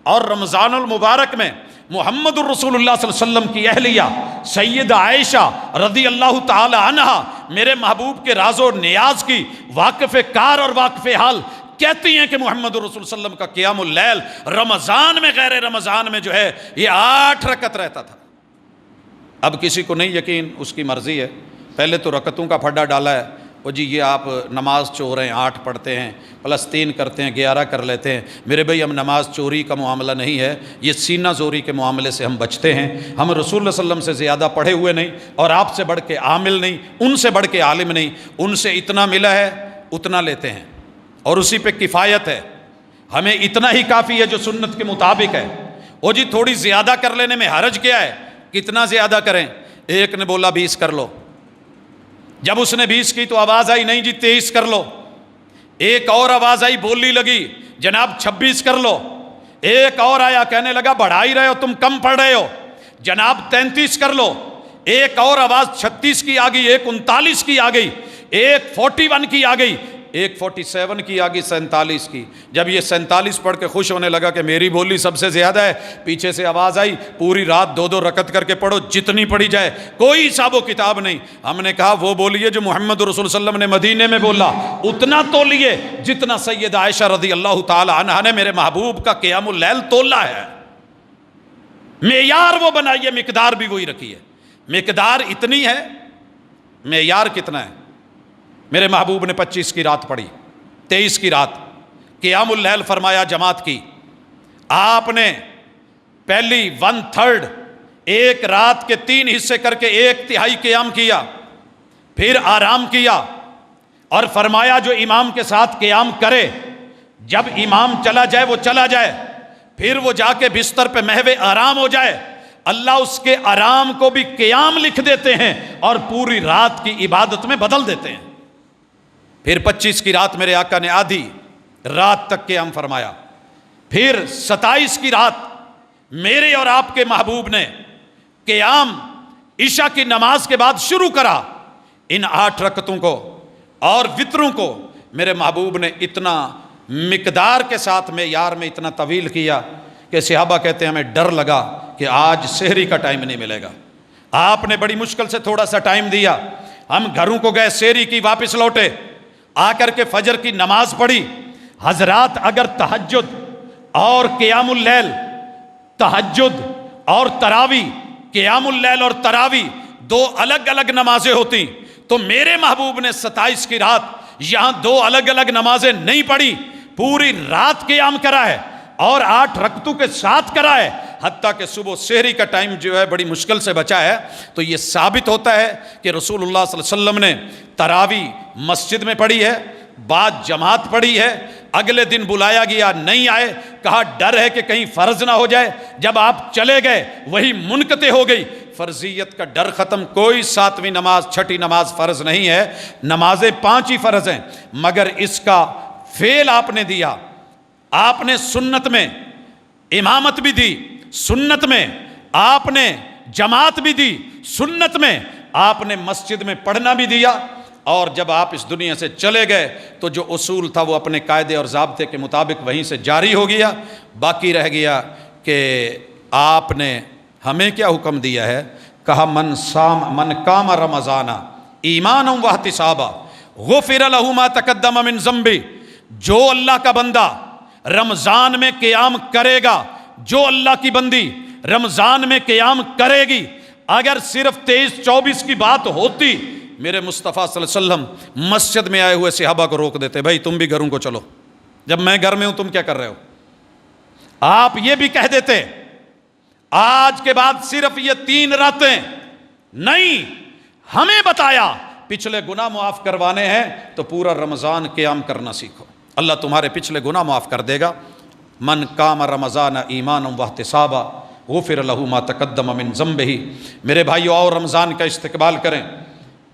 اور رمضان المبارک میں محمد الرسول اللہ صلی اللہ علیہ وسلم کی اہلیہ سید عائشہ رضی اللہ تعالی عنہا، میرے محبوب کے راز و نیاز کی واقف کار اور واقف حال، کہتی ہیں کہ محمد الرسول صلی اللہ علیہ وسلم کا قیام اللیل رمضان میں غیر رمضان میں جو ہے یہ 8 رکعت رہتا تھا۔ اب کسی کو نہیں یقین، اس کی مرضی ہے، پہلے تو رکعتوں کا پھڈا ڈالا ہے، وہ جی یہ آپ نماز چور ہیں، 8 پڑھتے ہیں پلس 3 کرتے ہیں، 11 کر لیتے ہیں۔ میرے بھائی ہم نماز چوری کا معاملہ نہیں ہے، یہ سینہ زوری کے معاملے سے ہم بچتے ہیں۔ ہم رسول اللہ صلی اللہ علیہ وسلم سے زیادہ پڑھے ہوئے نہیں، اور آپ سے بڑھ کے عامل نہیں، ان سے بڑھ کے عالم نہیں، ان سے اتنا ملا ہے اتنا لیتے ہیں، اور اسی پہ کفایت ہے، ہمیں اتنا ہی کافی ہے جو سنت کے مطابق ہے۔ وہ جی تھوڑی زیادہ کر لینے میں حرج کیا ہے؟ کتنا زیادہ کریں؟ ایک نے بولا 20 کر لو، جب اس نے 20 کی تو آواز آئی نہیں جی 23 کر لو، ایک اور آواز آئی بولی لگی جناب 26 کر لو، ایک اور آیا کہنے لگا بڑھا ہی رہے ہو تم، کم پڑھ رہے ہو جناب 33 کر لو، ایک اور آواز 36 کی آ گئی، ایک 39 کی آ گئی، ایک 41 کی آ گئی، ایک 47 کی آ گئی، 47 کی۔ جب یہ 47 پڑھ کے خوش ہونے لگا کہ میری بولی سب سے زیادہ ہے، پیچھے سے آواز آئی پوری رات 2 رکعت کر کے پڑھو، جتنی پڑھی جائے، کوئی حساب و کتاب نہیں۔ ہم نے کہا وہ بولیے جو محمد رسول صلی اللہ علیہ وسلم نے مدینے میں بولا، اتنا تولیے جتنا سید عائشہ رضی اللہ تعالی عنہا نے میرے محبوب کا قیام اللیل تولا ہے۔ معیار وہ بنائیے، مقدار بھی وہی رکھیے۔ مقدار اتنی ہے، معیار کتنا ہے؟ میرے محبوب نے 25 کی رات پڑھی، 23 کی رات قیام اللیل فرمایا جماعت کی۔ آپ نے پہلی 1/3 ایک رات کے 3 حصے کر کے 1/3 قیام کیا، پھر آرام کیا اور فرمایا جو امام کے ساتھ قیام کرے، جب امام چلا جائے وہ چلا جائے، پھر وہ جا کے بستر پہ محو آرام ہو جائے، اللہ اس کے آرام کو بھی قیام لکھ دیتے ہیں اور پوری رات کی عبادت میں بدل دیتے ہیں۔ پھر 25 کی رات میرے آقا نے آدھی رات تک قیام فرمایا، پھر 27 کی رات میرے اور آپ کے محبوب نے قیام عشاء کی نماز کے بعد شروع کرا۔ ان 8 رکعتوں کو اور وتروں کو میرے محبوب نے اتنا مقدار کے ساتھ معیار میں اتنا طویل کیا کہ صحابہ کہتے ہیں ہمیں ڈر لگا کہ آج سحری کا ٹائم نہیں ملے گا۔ آپ نے بڑی مشکل سے تھوڑا سا ٹائم دیا، ہم گھروں کو گئے، سحری کی واپس لوٹے، آ کر کے فجر کی نماز پڑھی۔ حضرات اگر تہجد اور قیام اللیل، تہجد اور تراویح، قیام اللیل اور تراویح 2 الگ الگ نمازیں ہوتی تو میرے محبوب نے 27 کی رات یہاں 2 الگ الگ نمازیں نہیں پڑھی، پوری رات قیام کرا ہے اور 8 رکعتوں کے ساتھ کرا ہے، حتیٰ کہ صبح سحری کا ٹائم جو ہے بڑی مشکل سے بچا ہے۔ تو یہ ثابت ہوتا ہے کہ رسول اللہ صلی اللہ علیہ وسلم نے تراویح مسجد میں پڑھی ہے، بعد جماعت پڑھی ہے، اگلے دن بلایا گیا نہیں آئے، کہا ڈر ہے کہ کہیں فرض نہ ہو جائے، جب آپ چلے گئے وہی منقطع ہو گئی، فرضیت کا ڈر ختم، کوئی 7ویں نماز 6ٹھی نماز فرض نہیں ہے، نمازیں 5 ہی فرض ہیں، مگر اس کا فعل آپ نے دیا، آپ نے سنت میں امامت بھی دی، سنت میں آپ نے جماعت بھی دی، سنت میں آپ نے مسجد میں پڑھنا بھی دیا، اور جب آپ اس دنیا سے چلے گئے تو جو اصول تھا وہ اپنے قاعدے اور ضابطے کے مطابق وہیں سے جاری ہو گیا۔ باقی رہ گیا کہ آپ نے ہمیں کیا حکم دیا ہے، کہا من قام رمضان ایمانا واحتسابا غفر له ما تقدم من ذنبه، جو اللہ کا بندہ رمضان میں قیام کرے گا، جو اللہ کی بندی رمضان میں قیام کرے گی، اگر صرف 23-24 کی بات ہوتی، میرے مصطفیٰ صلی اللہ علیہ وسلم مسجد میں آئے ہوئے صحابہ کو روک دیتے، بھائی تم بھی گھروں کو چلو، جب میں گھر میں ہوں تم کیا کر رہے ہو؟ آپ یہ بھی کہہ دیتے آج کے بعد صرف یہ 3 راتیں نہیں، ہمیں بتایا پچھلے گناہ معاف کروانے ہیں تو پورا رمضان قیام کرنا سیکھو، اللہ تمہارے پچھلے گناہ معاف کر دے گا۔ من قام رمضان ایمانا واحتسابا غفر له ما تقدم من ذنبه۔ میرے بھائیو اور رمضان کا استقبال کریں،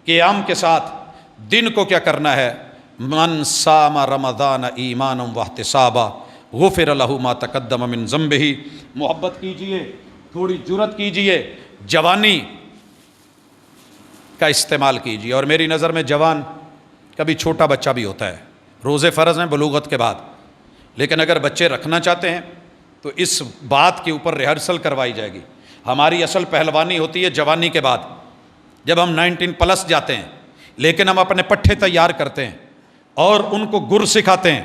قیام کے ساتھ دن کو کیا کرنا ہے، من صام رمضان ایمانا واحتسابا غفر له ما تقدم من ذنبه۔ محبت کیجئے، تھوڑی جرأت کیجئے، جوانی کا استعمال کیجئے، اور میری نظر میں جوان کبھی چھوٹا بچہ بھی ہوتا ہے، روزے فرض ہیں بلوغت کے بعد، لیکن اگر بچے رکھنا چاہتے ہیں تو اس بات کے اوپر ریہرسل کروائی جائے گی۔ ہماری اصل پہلوانی ہوتی ہے جوانی کے بعد، جب ہم 19+ جاتے ہیں، لیکن ہم اپنے پٹھے تیار کرتے ہیں اور ان کو گر سکھاتے ہیں،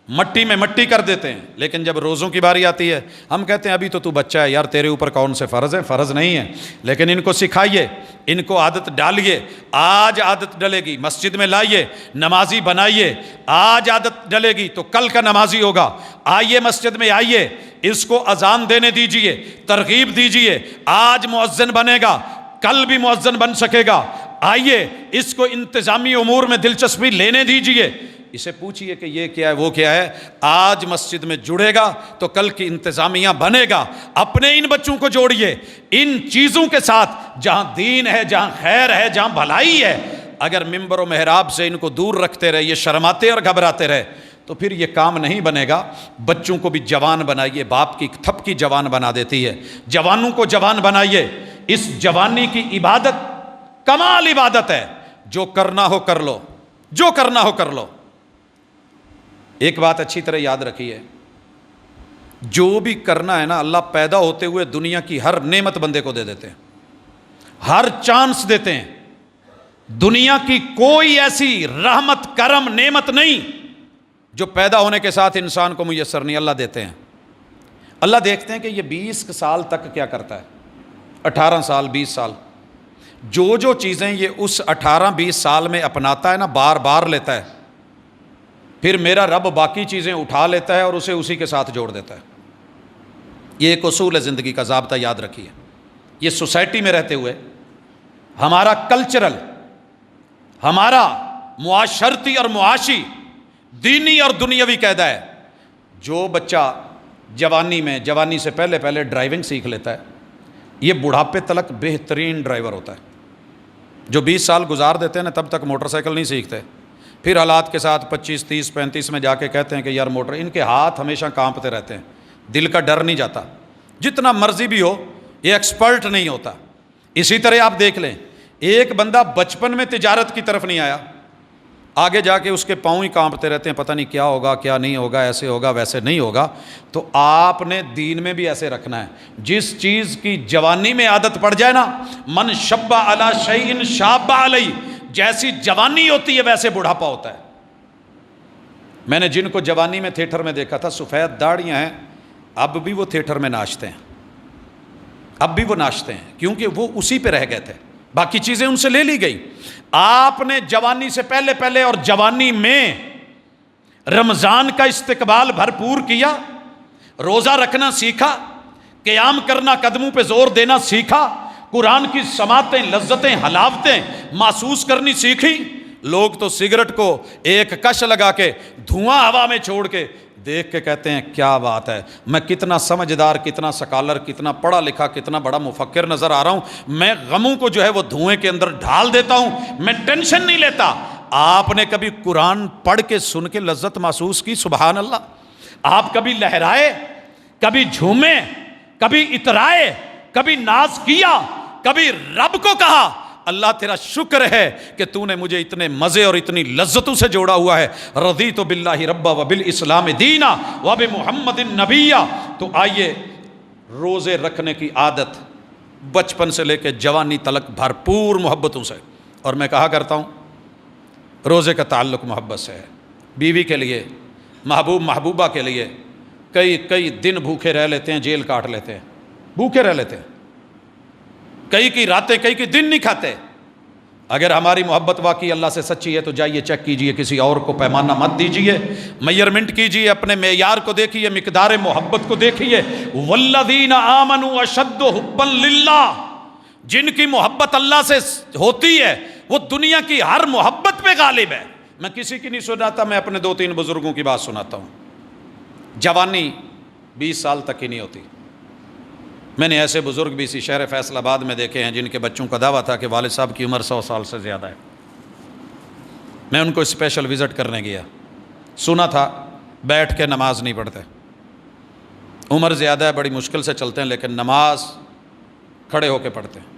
مٹی میں مٹی کر دیتے ہیں، لیکن جب روزوں کی باری آتی ہے ہم کہتے ہیں ابھی تو بچہ ہے یار، تیرے اوپر کون سے فرض ہیں، فرض نہیں ہے، لیکن ان کو سکھائیے، ان کو عادت ڈالیے، آج عادت ڈلے گی، مسجد میں لائیے، نمازی بنائیے، آج عادت ڈلے گی تو کل کا نمازی ہوگا، آئیے مسجد میں آئیے، اس کو اذان دینے دیجئے، ترغیب دیجئے، آج مؤذن بنے گا، کل بھی مؤذن بن سکے گا، آئیے اس کو انتظامی امور میں دلچسپی لینے دیجئے، اسے پوچھئے کہ یہ کیا ہے وہ کیا ہے، آج مسجد میں جڑے گا تو کل کی انتظامیہ بنے گا۔ اپنے ان بچوں کو جوڑیے ان چیزوں کے ساتھ، جہاں دین ہے، جہاں خیر ہے، جہاں بھلائی ہے۔ اگر ممبر و محراب سے ان کو دور رکھتے رہے، یہ شرماتے اور گھبراتے رہے تو پھر یہ کام نہیں بنے گا۔ بچوں کو بھی جوان بنائیے، باپ کی تھپکی جوان بنا دیتی ہے، جوانوں کو جوان بنائیے۔ اس جوانی کی عبادت کمال عبادت ہے، جو کرنا ہو کر لو، جو کرنا ہو کر لو۔ ایک بات اچھی طرح یاد رکھیے، جو بھی کرنا ہے نا، اللہ پیدا ہوتے ہوئے دنیا کی ہر نعمت بندے کو دے دیتے ہیں، ہر چانس دیتے ہیں۔ دنیا کی کوئی ایسی رحمت، کرم، نعمت نہیں جو پیدا ہونے کے ساتھ انسان کو میسر نہیں، اللہ دیتے ہیں۔ اللہ دیکھتے ہیں کہ یہ 20 سال تک کیا کرتا ہے، 18 سال 20 سال، جو چیزیں یہ اس 18-20 سال میں اپناتا ہے نا، بار بار لیتا ہے، پھر میرا رب باقی چیزیں اٹھا لیتا ہے اور اسے اسی کے ساتھ جوڑ دیتا ہے۔ یہ ایک اصول ہے زندگی کا، ضابطہ یاد رکھیے۔ یہ سوسائٹی میں رہتے ہوئے ہمارا کلچرل، ہمارا معاشرتی اور معاشی، دینی اور دنیاوی قاعدہ ہے۔ جو بچہ جوانی سے پہلے ڈرائیونگ سیکھ لیتا ہے، یہ بڑھاپے تلک بہترین ڈرائیور ہوتا ہے۔ جو 20 سال گزار دیتے ہیں نا، تب تک موٹر سائیکل نہیں سیکھتے، پھر حالات کے ساتھ 25, 30, 35 میں جا کے کہتے ہیں کہ یار موٹر، ان کے ہاتھ ہمیشہ کانپتے رہتے ہیں، دل کا ڈر نہیں جاتا، جتنا مرضی بھی ہو یہ ایکسپرٹ نہیں ہوتا۔ اسی طرح آپ دیکھ لیں، ایک بندہ بچپن میں تجارت کی طرف نہیں آیا، آگے جا کے اس کے پاؤں ہی کانپتے رہتے ہیں، پتہ نہیں کیا ہوگا کیا نہیں ہوگا، ایسے ہوگا ویسے نہیں ہوگا۔ تو آپ نے دین میں بھی ایسے رکھنا ہے، جس چیز کی جوانی میں عادت پڑ جائے نا، من شب علی شیء شاب علیہ، جیسی جوانی ہوتی ہے ویسے بڑھاپا ہوتا ہے۔ میں نے جن کو جوانی میں تھیٹر میں دیکھا تھا، سفید داڑیاں ہیں، اب بھی وہ تھیٹر میں ناچتے ہیں، اب بھی وہ ناچتے ہیں، کیونکہ وہ اسی پہ رہ گئے تھے، باقی چیزیں ان سے لے لی گئی۔ آپ نے جوانی سے پہلے اور جوانی میں رمضان کا استقبال بھرپور کیا، روزہ رکھنا سیکھا، قیام کرنا، قدموں پہ زور دینا سیکھا، قرآن کی سماعتیں، لذتیں، حلاوتیں محسوس کرنی سیکھی۔ لوگ تو سگریٹ کو ایک کش لگا کے دھواں ہوا میں چھوڑ کے دیکھ کے کہتے ہیں کیا بات ہے، میں کتنا سمجھدار، کتنا سکالر، کتنا پڑھا لکھا، کتنا بڑا مفکر نظر آ رہا ہوں، میں غموں کو جو ہے وہ دھوئیں کے اندر ڈھال دیتا ہوں، میں ٹینشن نہیں لیتا۔ آپ نے کبھی قرآن پڑھ کے سن کے لذت محسوس کی؟ سبحان اللہ۔ آپ کبھی لہرائے، کبھی جھومے، کبھی اترائے، کبھی ناز کیا، کبھی رب کو کہا اللہ تیرا شکر ہے کہ تو نے مجھے اتنے مزے اور اتنی لذتوں سے جوڑا ہوا ہے، رضیت باللہ ربا وبالاسلام دینا وبمحمد نبیا۔ تو آئیے روزے رکھنے کی عادت بچپن سے لے کے جوانی تلک بھرپور محبتوں سے، اور میں کہا کرتا ہوں روزے کا تعلق محبت سے ہے۔ بیوی کے لیے، محبوب محبوبہ کے لیے کئی دن بھوکے رہ لیتے ہیں، جیل کاٹ لیتے ہیں، بھوکے رہ لیتے ہیں، کئی کی راتیں، کئی کی دن نہیں کھاتے۔ اگر ہماری محبت واقعی اللہ سے سچی ہے تو جائیے چیک کیجئے، کسی اور کو پیمانہ مت دیجئے، میئرمنٹ کیجئے، اپنے معیار کو دیکھیے، مقدار محبت کو دیکھیے۔ والذین آمنوا اشد حبا للہ، جن کی محبت اللہ سے ہوتی ہے وہ دنیا کی ہر محبت پہ غالب ہے۔ میں کسی کی نہیں سناتا، میں اپنے 2-3 بزرگوں کی بات سناتا ہوں۔ جوانی 20 سال تک ہی نہیں ہوتی۔ میں نے ایسے بزرگ بھی اسی شہر فیصل آباد میں دیکھے ہیں جن کے بچوں کا دعویٰ تھا کہ والد صاحب کی عمر 100 سال سے زیادہ ہے۔ میں ان کو اسپیشل وزٹ کرنے گیا، سنا تھا بیٹھ کے نماز نہیں پڑھتے، عمر زیادہ ہے، بڑی مشکل سے چلتے ہیں، لیکن نماز کھڑے ہو کے پڑھتے ہیں۔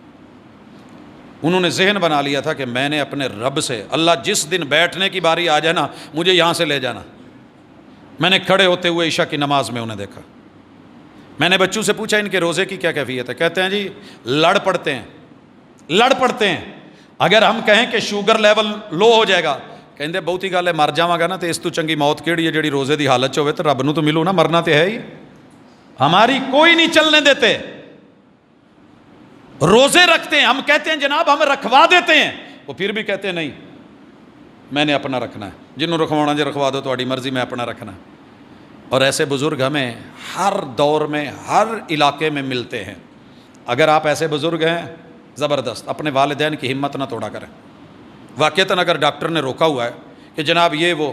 انہوں نے ذہن بنا لیا تھا کہ میں نے اپنے رب سے، اللہ جس دن بیٹھنے کی باری آ جائے نا مجھے یہاں سے لے جانا۔ میں نے کھڑے ہوتے ہوئے عشاء کی نماز میں انہیں دیکھا۔ میں نے بچوں سے پوچھا ان کے روزے کی کیا کیفیت ہے؟ کہتے ہیں جی لڑ پڑتے ہیں۔ اگر ہم کہیں کہ شوگر لیول لو ہو جائے گا، کہندے بہت ہی گل ہے، مر جاواں گا نا تو اس تو چنگی موت کیڑی ہے جڑی روزے دی حالت چ ہوئے، تو رب نو تو ملو نا، مرنا تو ہے ہی۔ ہماری کوئی نہیں چلنے دیتے، روزے رکھتے ہیں، ہم کہتے ہیں جناب ہم رکھوا دیتے ہیں، وہ پھر بھی کہتے ہیں نہیں میں نے اپنا رکھنا ہے، جنہوں رکھوانا جی رکھوا دو، تہاڈی مرضی، میں اپنا رکھنا ہے۔ اور ایسے بزرگ ہمیں ہر دور میں ہر علاقے میں ملتے ہیں۔ اگر آپ ایسے بزرگ ہیں زبردست، اپنے والدین کی ہمت نہ توڑا کریں۔ واقعتاً اگر ڈاکٹر نے روکا ہوا ہے کہ جناب یہ وہ،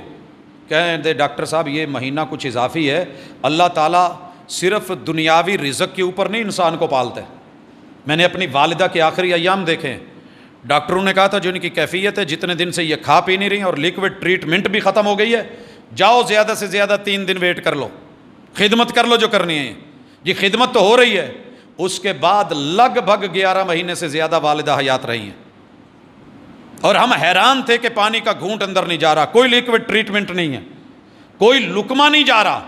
کہیں دے ڈاکٹر صاحب یہ مہینہ کچھ اضافی ہے، اللہ تعالیٰ صرف دنیاوی رزق کے اوپر نہیں انسان کو پالتے۔ میں نے اپنی والدہ کے آخری ایام دیکھے ہیں، ڈاکٹروں نے کہا تھا جو ان کی کیفیت ہے، جتنے دن سے یہ کھا پی نہیں رہی اور لیکوڈ ٹریٹمنٹ بھی ختم ہو گئی ہے، جاؤ زیادہ سے زیادہ 3 دن ویٹ کر لو، خدمت کر لو جو کرنی ہے۔ جی خدمت تو ہو رہی ہے، اس کے بعد لگ بھگ 11 مہینے سے زیادہ والدہ حیات رہی ہیں، اور ہم حیران تھے کہ پانی کا گھونٹ اندر نہیں جا رہا، کوئی لیکوڈ ٹریٹمنٹ نہیں ہے، کوئی لقمہ نہیں جا رہا،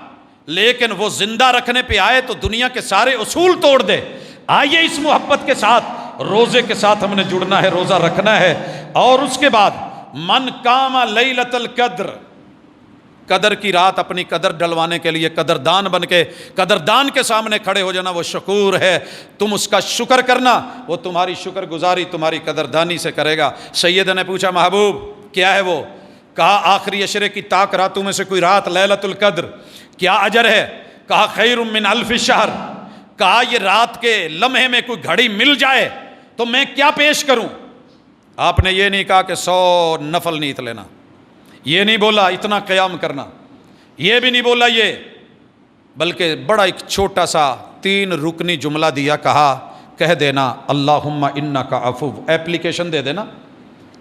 لیکن وہ زندہ رکھنے پہ آئے تو دنیا کے سارے اصول توڑ دے۔ آئیے اس محبت کے ساتھ روزے کے ساتھ ہم نے جڑنا ہے، روزہ رکھنا ہے۔ اور اس کے بعد من قام لیلۃ القدر، قدر کی رات اپنی قدر ڈلوانے کے لیے قدردان بن کے قدردان کے سامنے کھڑے ہو جانا وہ شکور ہے. تم اس کا شکر کرنا، وہ تمہاری شکر گزاری تمہاری قدردانی سے کرے گا. سیدہ نے پوچھا محبوب کیا ہے وہ؟ کہا آخری عشرے کی طاق راتوں میں سے کوئی رات لیلۃ القدر، کیا اجر ہے؟ کہا خیر من الف شہر. کہا یہ رات کے لمحے میں کوئی گھڑی مل جائے تو میں کیا پیش کروں؟ آپ نے یہ نہیں کہا کہ 100 نفل نیت لینا، یہ نہیں بولا اتنا قیام کرنا، یہ بھی نہیں بولا یہ، بلکہ بڑا ایک چھوٹا سا 3 رکنی جملہ دیا. کہا کہہ دینا اللہم انک عفو. ایپلیکیشن دے دینا.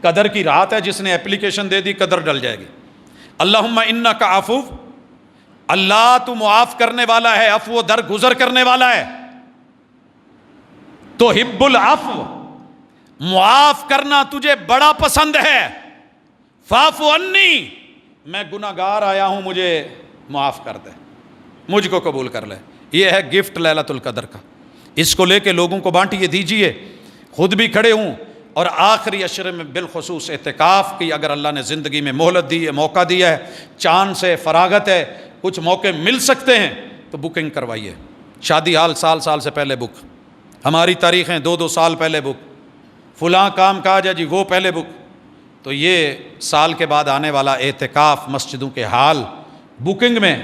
قدر کی رات ہے، جس نے ایپلیکیشن دے دی قدر ڈل جائے گی. اللہم انک عفو، اللہ تو معاف کرنے والا ہے، عفو در گزر کرنے والا ہے. تو حب العفو، معاف کرنا تجھے بڑا پسند ہے. فاعف عنی، میں گناہگار آیا ہوں، مجھے معاف کر دے، مجھ کو قبول کر لے. یہ ہے گفٹ لیلۃ القدر کا. اس کو لے کے لوگوں کو بانٹیے، دیجئے. خود بھی کھڑے ہوں اور آخری عشرے میں بالخصوص اعتکاف کی اگر اللہ نے زندگی میں مہلت دی ہے، موقع دیا ہے، چاند سے فراغت ہے، کچھ موقع مل سکتے ہیں تو بکنگ کروائیے. شادی حال سال سے پہلے بک، ہماری تاریخیں 2 سال پہلے بک، فلاں کام کاج ہے جی وہ پہلے بک. تو یہ سال کے بعد آنے والا اعتکاف مسجدوں کے حال بکنگ میں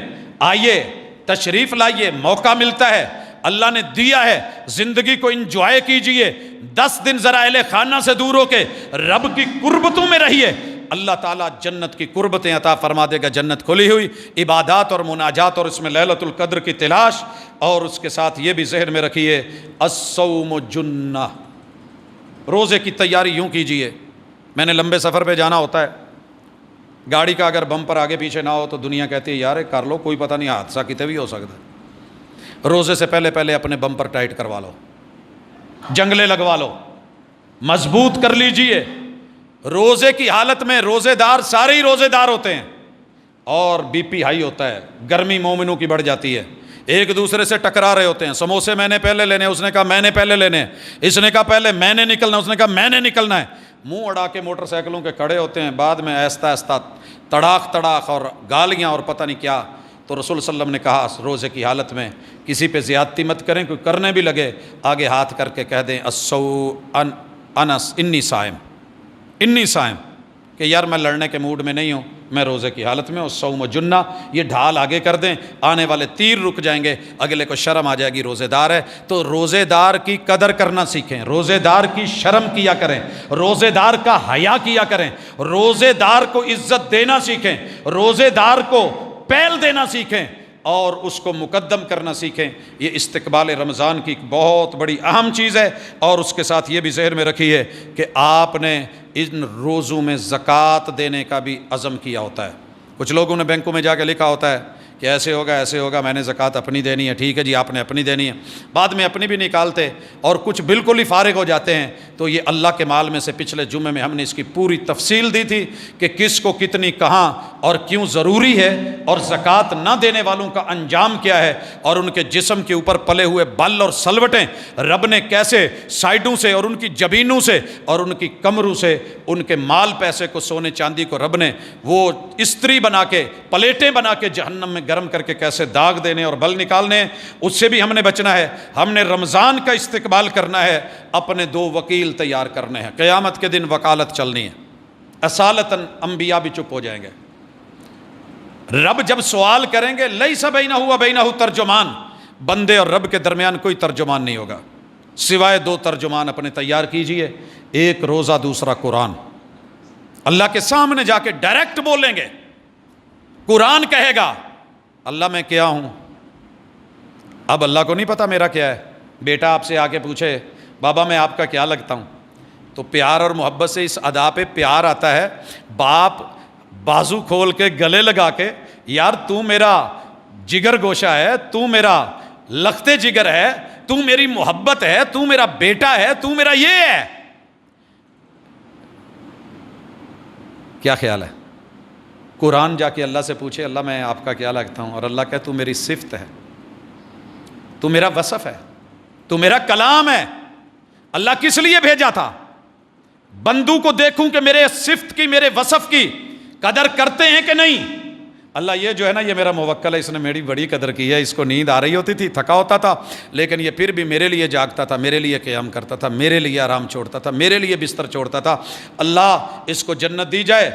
آئیے، تشریف لائیے. موقع ملتا ہے، اللہ نے دیا ہے، زندگی کو انجوائے کیجئے. 10 دن ذرا اہل خانہ سے دور ہو کے رب کی قربتوں میں رہیے. اللہ تعالیٰ جنت کی قربتیں عطا فرما دے گا. جنت کھلی ہوئی، عبادات اور مناجات، اور اس میں لیلۃ القدر کی تلاش. اور اس کے ساتھ یہ بھی ذہن میں رکھیے الصوم جنہ، روزے کی تیاری یوں کیجئے. میں نے لمبے سفر پہ جانا ہوتا ہے، گاڑی کا اگر بمپر آگے پیچھے نہ ہو تو دنیا کہتی ہے یار کر لو، کوئی پتہ نہیں حادثہ کتے بھی ہو سکتا ہے. روزے سے پہلے اپنے بمپر ٹائٹ کروا لو، جنگلے لگوا لو، مضبوط کر لیجئے. روزے کی حالت میں روزے دار سارے ہی روزے دار ہوتے ہیں اور بی پی ہائی ہوتا ہے، گرمی مومنوں کی بڑھ جاتی ہے، ایک دوسرے سے ٹکرا رہے ہوتے ہیں. سموسے میں نے پہلے لینے، اس نے کہا میں نے پہلے لینے، اس نے کہا پہلے میں نے نکلنا، اس نے کہا میں نے نکلنا ہے. منہ اڑا کے موٹر سائیکلوں کے کھڑے ہوتے ہیں، بعد میں آہستہ آہستہ تڑاخ اور گالیاں اور پتہ نہیں کیا. تو رسول صلی اللہ علیہ وسلم نے کہا روزے کی حالت میں کسی پہ زیادتی مت کریں، کوئی کرنے بھی لگے آگے ہاتھ کر کے کہہ دیں انی صائم، کہ یار میں لڑنے کے موڈ میں نہیں ہوں، میں روزے کی حالت میں. الصوم جنہ، یہ ڈھال آگے کر دیں، آنے والے تیر رک جائیں گے، اگلے کو شرم آ جائے گی روزے دار ہے. تو روزے دار کی قدر کرنا سیکھیں، روزے دار کی شرم کیا کریں، روزے دار کا حیا کیا کریں، روزے دار کو عزت دینا سیکھیں، روزے دار کو پہل دینا سیکھیں اور اس کو مقدم کرنا سیکھیں. یہ استقبال رمضان کی ایک بہت بڑی اہم چیز ہے. اور اس کے ساتھ یہ بھی ذہن میں رکھیے کہ آپ نے ان روزوں میں زکوٰۃ دینے کا بھی عزم کیا ہوتا ہے. کچھ لوگوں نے بینکوں میں جا کے لکھا ہوتا ہے کہ ایسے ہوگا میں نے زکوٰۃ اپنی دینی ہے. ٹھیک ہے جی، آپ نے اپنی دینی ہے، بعد میں اپنی بھی نکالتے اور کچھ بالکل ہی فارغ ہو جاتے ہیں. تو یہ اللہ کے مال میں سے پچھلے جمعے میں ہم نے اس کی پوری تفصیل دی تھی کہ کس کو کتنی کہاں اور کیوں ضروری ہے، اور زکوٰۃ نہ دینے والوں کا انجام کیا ہے، اور ان کے جسم کے اوپر پلے ہوئے بل اور سلوٹیں رب نے کیسے سائڈوں سے اور ان کی جبینوں سے اور ان کی کمروں سے ان کے مال پیسے کو، سونے چاندی کو رب نے وہ استری بنا کے، پلیٹیں بنا کے جہنم میں گرم کر کے کیسے داغ دینے اور بل نکالنے. اس سے بھی ہم نے بچنا ہے. ہم نے رمضان کا استقبال کرنا ہے، اپنے 2 وکیل تیار کرنے ہیں. قیامت کے دن وکالت چلنی ہے، اصالتاً انبیاء بھی چپ ہو جائیں گے. رب جب سوال کریں گے لیس بینہ و بینہ ترجمان، بندے اور رب کے درمیان کوئی ترجمان نہیں ہوگا سوائے 2 ترجمان اپنے تیار کیجئے، ایک روزہ دوسرا قرآن. اللہ کے سامنے جا کے ڈائریکٹ بولیں گے. قرآن کہے گا اللہ میں کیا ہوں. اب اللہ کو نہیں پتا میرا کیا ہے. بیٹا آپ سے آ کے پوچھے بابا میں آپ کا کیا لگتا ہوں، تو پیار اور محبت سے اس ادا پہ پیار آتا ہے. باپ بازو کھول کے گلے لگا کے یار تو میرا جگر گوشہ ہے، تو میرا لختے جگر ہے، تو میری محبت ہے، تو میرا بیٹا ہے، تو میرا یہ ہے. کیا خیال ہے؟ قرآن جا کے اللہ سے پوچھے اللہ میں آپ کا کیا لگتا ہوں، اور اللہ کہے تو میری صفت ہے، تو میرا وصف ہے، تو میرا کلام ہے. اللہ کس لیے بھیجا تھا؟ بندوں کو دیکھوں کہ میرے صفت کی، میرے وصف کی قدر کرتے ہیں کہ نہیں. اللہ یہ جو ہے نا یہ میرا موکل ہے، اس نے میری بڑی قدر کی ہے، اس کو نیند آ رہی ہوتی تھی، تھکا ہوتا تھا، لیکن یہ پھر بھی میرے لیے جاگتا تھا، میرے لیے قیام کرتا تھا، میرے لیے آرام چھوڑتا تھا، میرے لیے بستر چھوڑتا تھا۔ اللہ اس کو جنت دی جائے،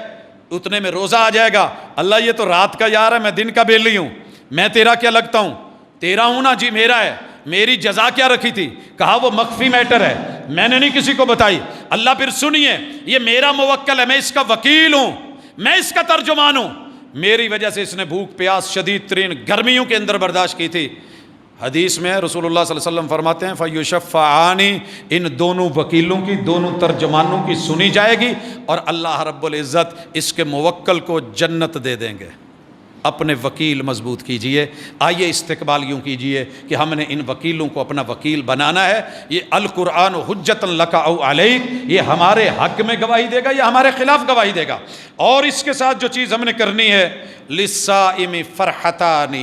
اتنے میں روزہ آ جائے گا۔ اللہ یہ تو رات کا یار ہے، میں دن کا بیلی ہوں، میں تیرا کیا لگتا ہوں؟ تیرا ہوں نا جی، میرا ہے۔ میری جزا کیا رکھی تھی؟ کہا وہ مخفی میٹر ہے، میں نے نہیں کسی کو بتائی۔ اللہ پھر سنیے، یہ میرا موکل ہے، میں اس کا وکیل ہوں، میں اس کا ترجمان ہوں۔ میری وجہ سے اس نے بھوک پیاس شدید ترین گرمیوں کے اندر برداشت کی تھی۔ حدیث میں رسول اللہ صلی اللہ علیہ وسلم فرماتے ہیں فَيُشَفَّعَانِ، ان دونوں وکیلوں کی، دونوں ترجمانوں کی سنی جائے گی، اور اللہ رب العزت اس کے موکل کو جنت دے دیں گے۔ اپنے وکیل مضبوط کیجئے۔ آئیے استقبال یوں کیجئے کہ ہم نے ان وکیلوں کو اپنا وکیل بنانا ہے۔ یہ القرآن حجۃ لک او علیک، یہ ہمارے حق میں گواہی دے گا یا ہمارے خلاف گواہی دے گا۔ اور اس کے ساتھ جو چیز ہم نے کرنی ہے، للصائم فرحتان،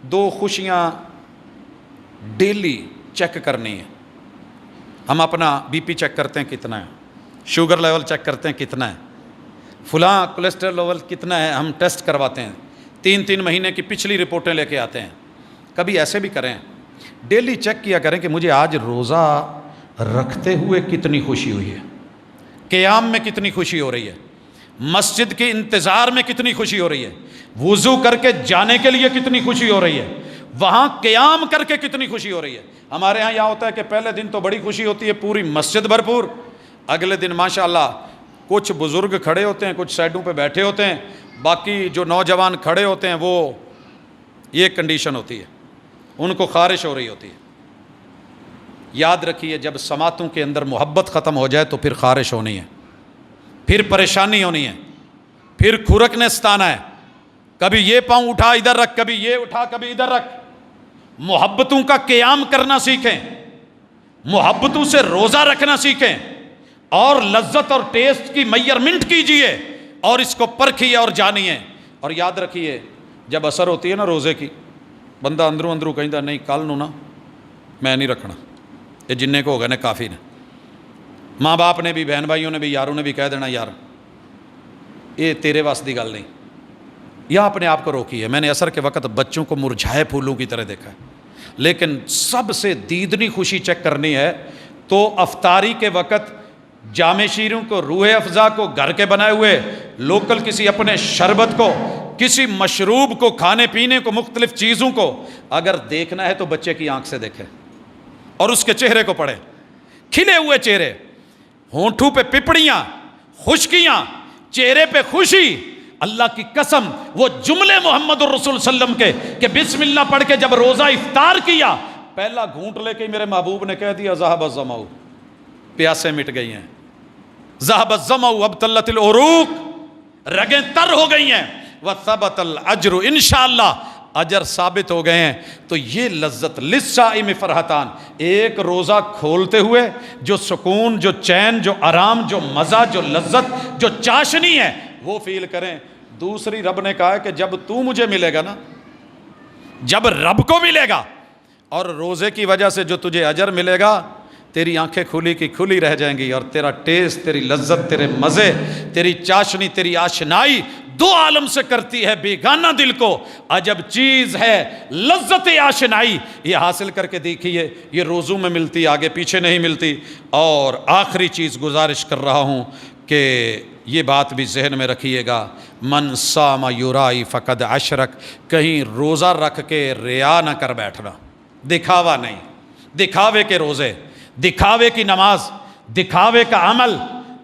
دو خوشیاں ڈیلی چیک کرنی ہے۔ ہم اپنا بی پی چیک کرتے ہیں کتنا ہے، شوگر لیول چیک کرتے ہیں کتنا ہے، فلاں کولیسٹرول لیول کتنا ہے، ہم ٹیسٹ کرواتے ہیں، 3 مہینے کی پچھلی رپورٹیں لے کے آتے ہیں۔ کبھی ایسے بھی کریں، ڈیلی چیک کیا کریں کہ مجھے آج روزہ رکھتے ہوئے کتنی خوشی ہوئی ہے، قیام میں کتنی خوشی ہو رہی ہے، مسجد کے انتظار میں کتنی خوشی ہو رہی ہے، وضو کر کے جانے کے لیے کتنی خوشی ہو رہی ہے، وہاں قیام کر کے کتنی خوشی ہو رہی ہے۔ ہمارے ہاں یہاں ہوتا ہے کہ پہلے دن تو بڑی خوشی ہوتی ہے، پوری مسجد بھرپور، اگلے دن ماشاءاللہ کچھ بزرگ کھڑے ہوتے ہیں، کچھ سائڈوں پہ بیٹھے ہوتے ہیں، باقی جو نوجوان کھڑے ہوتے ہیں وہ یہ کنڈیشن ہوتی ہے، ان کو خارش ہو رہی ہوتی ہے۔ یاد رکھیے، جب سماعتوں کے اندر محبت ختم ہو جائے تو پھر خارش ہونی ہے، پھر پریشانی ہونی ہے، پھر کھرکنے ستانا ہے، کبھی یہ پاؤں اٹھا ادھر رکھ، کبھی یہ اٹھا کبھی ادھر رکھ۔ محبتوں کا قیام کرنا سیکھیں، محبتوں سے روزہ رکھنا سیکھیں، اور لذت اور ٹیسٹ کی میئرمنٹ کیجئے، اور اس کو پرکھیے اور جانیے۔ اور یاد رکھیے، جب اثر ہوتی ہے نا روزے کی، بندہ اندروں کہتا نہیں کل نو نا میں نہیں رکھنا، یہ جننے کو ہوگا نا کافی نے۔ ماں باپ نے بھی، بہن بھائیوں نے بھی، یاروں نے بھی کہہ دینا یار یہ تیرے واسطے دی گل نہیں، یا اپنے آپ کو روکیے۔ میں نے عصر کے وقت بچوں کو مرجھائے پھولوں کی طرح دیکھا ہے، لیکن سب سے دیدنی خوشی چیک کرنی ہے تو افطاری کے وقت جامع شیروں کو، روح افزا کو، گھر کے بنائے ہوئے لوکل کسی اپنے شربت کو، کسی مشروب کو، کھانے پینے کو، مختلف چیزوں کو اگر دیکھنا ہے تو بچے کی آنکھ سے دیکھے اور اس کے چہرے کو پڑھے، کھلے ہوئے چہرے، ہونٹوں پہ پپڑیاں، خشکیاں، چہرے پہ خوشی۔ اللہ کی قسم، وہ جملے محمد الرسول صلی اللہ علیہ وسلم کے کہ بسم اللہ پڑھ کے جب روزہ افطار کیا، پہلا گھونٹ لے کے میرے محبوب نے کہہ دیا ذہب الظمأ، پیاسے مٹ گئی ہیں، ذہب الظمأ وابتلت العروق، رگیں تر ہو گئی ہیں، وثبت الاجر، انشاءاللہ اجر ثابت ہو گئے ہیں۔ تو یہ لذت، للصائم فرحتان، ایک روزہ کھولتے ہوئے جو سکون، جو چین، جو آرام، جو مزہ، جو لذت، جو چاشنی ہے وہ فیل کریں۔ دوسری، رب نے کہا ہے کہ جب تو مجھے ملے گا نا، جب رب کو ملے گا اور روزے کی وجہ سے جو تجھے اجر ملے گا، تیری آنکھیں کھلی کی کھلی رہ جائیں گی، اور تیرا ٹیسٹ، تیری لذت، تیرے مزے، تیری چاشنی، تیری آشنائی دو عالم سے کرتی ہے بیگانہ دل کو۔ عجب چیز ہے لذت آشنائی، یہ حاصل کر کے دیکھیے، یہ روزوں میں ملتی، آگے پیچھے نہیں ملتی۔ اور آخری چیز گزارش کر رہا ہوں کہ یہ بات بھی ذہن میں رکھیے گا، من صام یرائی فقد اشرک، کہیں روزہ رکھ کے ریا نہ کر بیٹھنا، دکھاوا نہیں، دکھاوے کے روزے، دکھاوے کی نماز، دکھاوے کا عمل،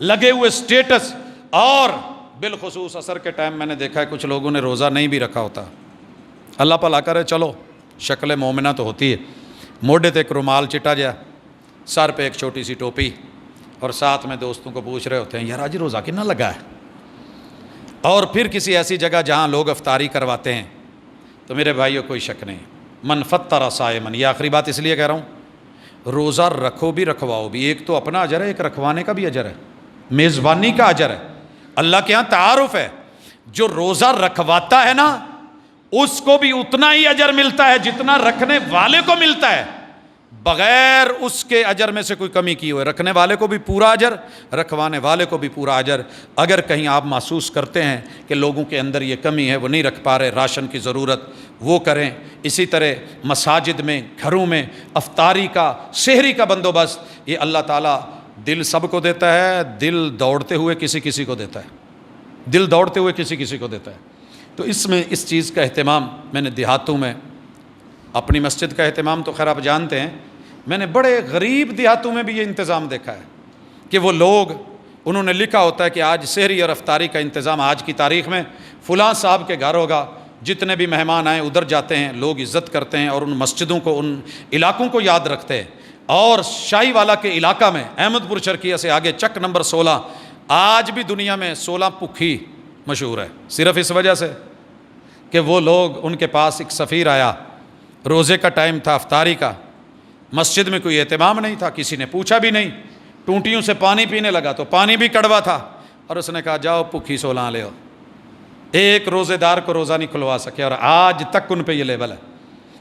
لگے ہوئے سٹیٹس۔ اور بالخصوص عصر کے ٹائم میں نے دیکھا ہے کچھ لوگوں نے روزہ نہیں بھی رکھا ہوتا، اللہ پلا کرے، چلو شکل مومنہ تو ہوتی ہے، موڈے تے ایک رومال چٹا جا، سر پہ ایک چھوٹی سی ٹوپی، اور ساتھ میں دوستوں کو پوچھ رہے ہوتے ہیں یار آج روزہ کتنا لگا ہے۔ اور پھر کسی ایسی جگہ جہاں لوگ افطاری کرواتے ہیں، تو میرے بھائیوں کوئی شک نہیں، من فطر صائما، یہ آخری بات اس لیے کہہ رہا ہوں، روزہ رکھو بھی رکھواؤ بھی، ایک تو اپنا اجر ہے، ایک رکھوانے کا بھی اجر ہے، میزبانی کا اجر ہے، اللہ کے ہاں تعارف ہے۔ جو روزہ رکھواتا ہے نا، اس کو بھی اتنا ہی اجر ملتا ہے جتنا رکھنے والے کو ملتا ہے۔ بغیر اس کے اجر میں سے کوئی کمی کی ہوئے، رکھنے والے کو بھی پورا اجر، رکھوانے والے کو بھی پورا اجر۔ اگر کہیں آپ محسوس کرتے ہیں کہ لوگوں کے اندر یہ کمی ہے، وہ نہیں رکھ پا رہے، راشن کی ضرورت، وہ کریں۔ اسی طرح مساجد میں، گھروں میں افطاری کا، سحری کا بندوبست، یہ اللہ تعالیٰ دل سب کو دیتا ہے، دل دوڑتے ہوئے کسی کسی کو دیتا ہے، دل دوڑتے ہوئے کسی کسی کو دیتا ہے۔ تو اس میں اس چیز کا اہتمام میں نے دیہاتوں میں، اپنی مسجد کا اہتمام تو خیر آپ جانتے ہیں، میں نے بڑے غریب دیہاتوں میں بھی یہ انتظام دیکھا ہے کہ وہ لوگ، انہوں نے لکھا ہوتا ہے کہ آج سحری اور افطاری کا انتظام آج کی تاریخ میں فلاں صاحب کے گھر ہوگا، جتنے بھی مہمان آئیں ادھر جاتے ہیں، لوگ عزت کرتے ہیں اور ان مسجدوں کو، ان علاقوں کو یاد رکھتے ہیں۔ اور شاہی والا کے علاقہ میں، احمد پور شرقیہ سے آگے چک نمبر 16، آج بھی دنیا میں 16 پکھی مشہور ہے، صرف اس وجہ سے کہ وہ لوگ، ان کے پاس ایک سفیر آیا، روزے کا ٹائم تھا، افطاری کا، مسجد میں کوئی اہتمام نہیں تھا، کسی نے پوچھا بھی نہیں، ٹونٹیوں سے پانی پینے لگا تو پانی بھی کڑوا تھا، اور اس نے کہا جاؤ پکھی 16 لے آؤ۔ ایک روزے دار کو روزہ نہیں کھلوا سکے، اور آج تک ان پہ یہ لیبل ہے۔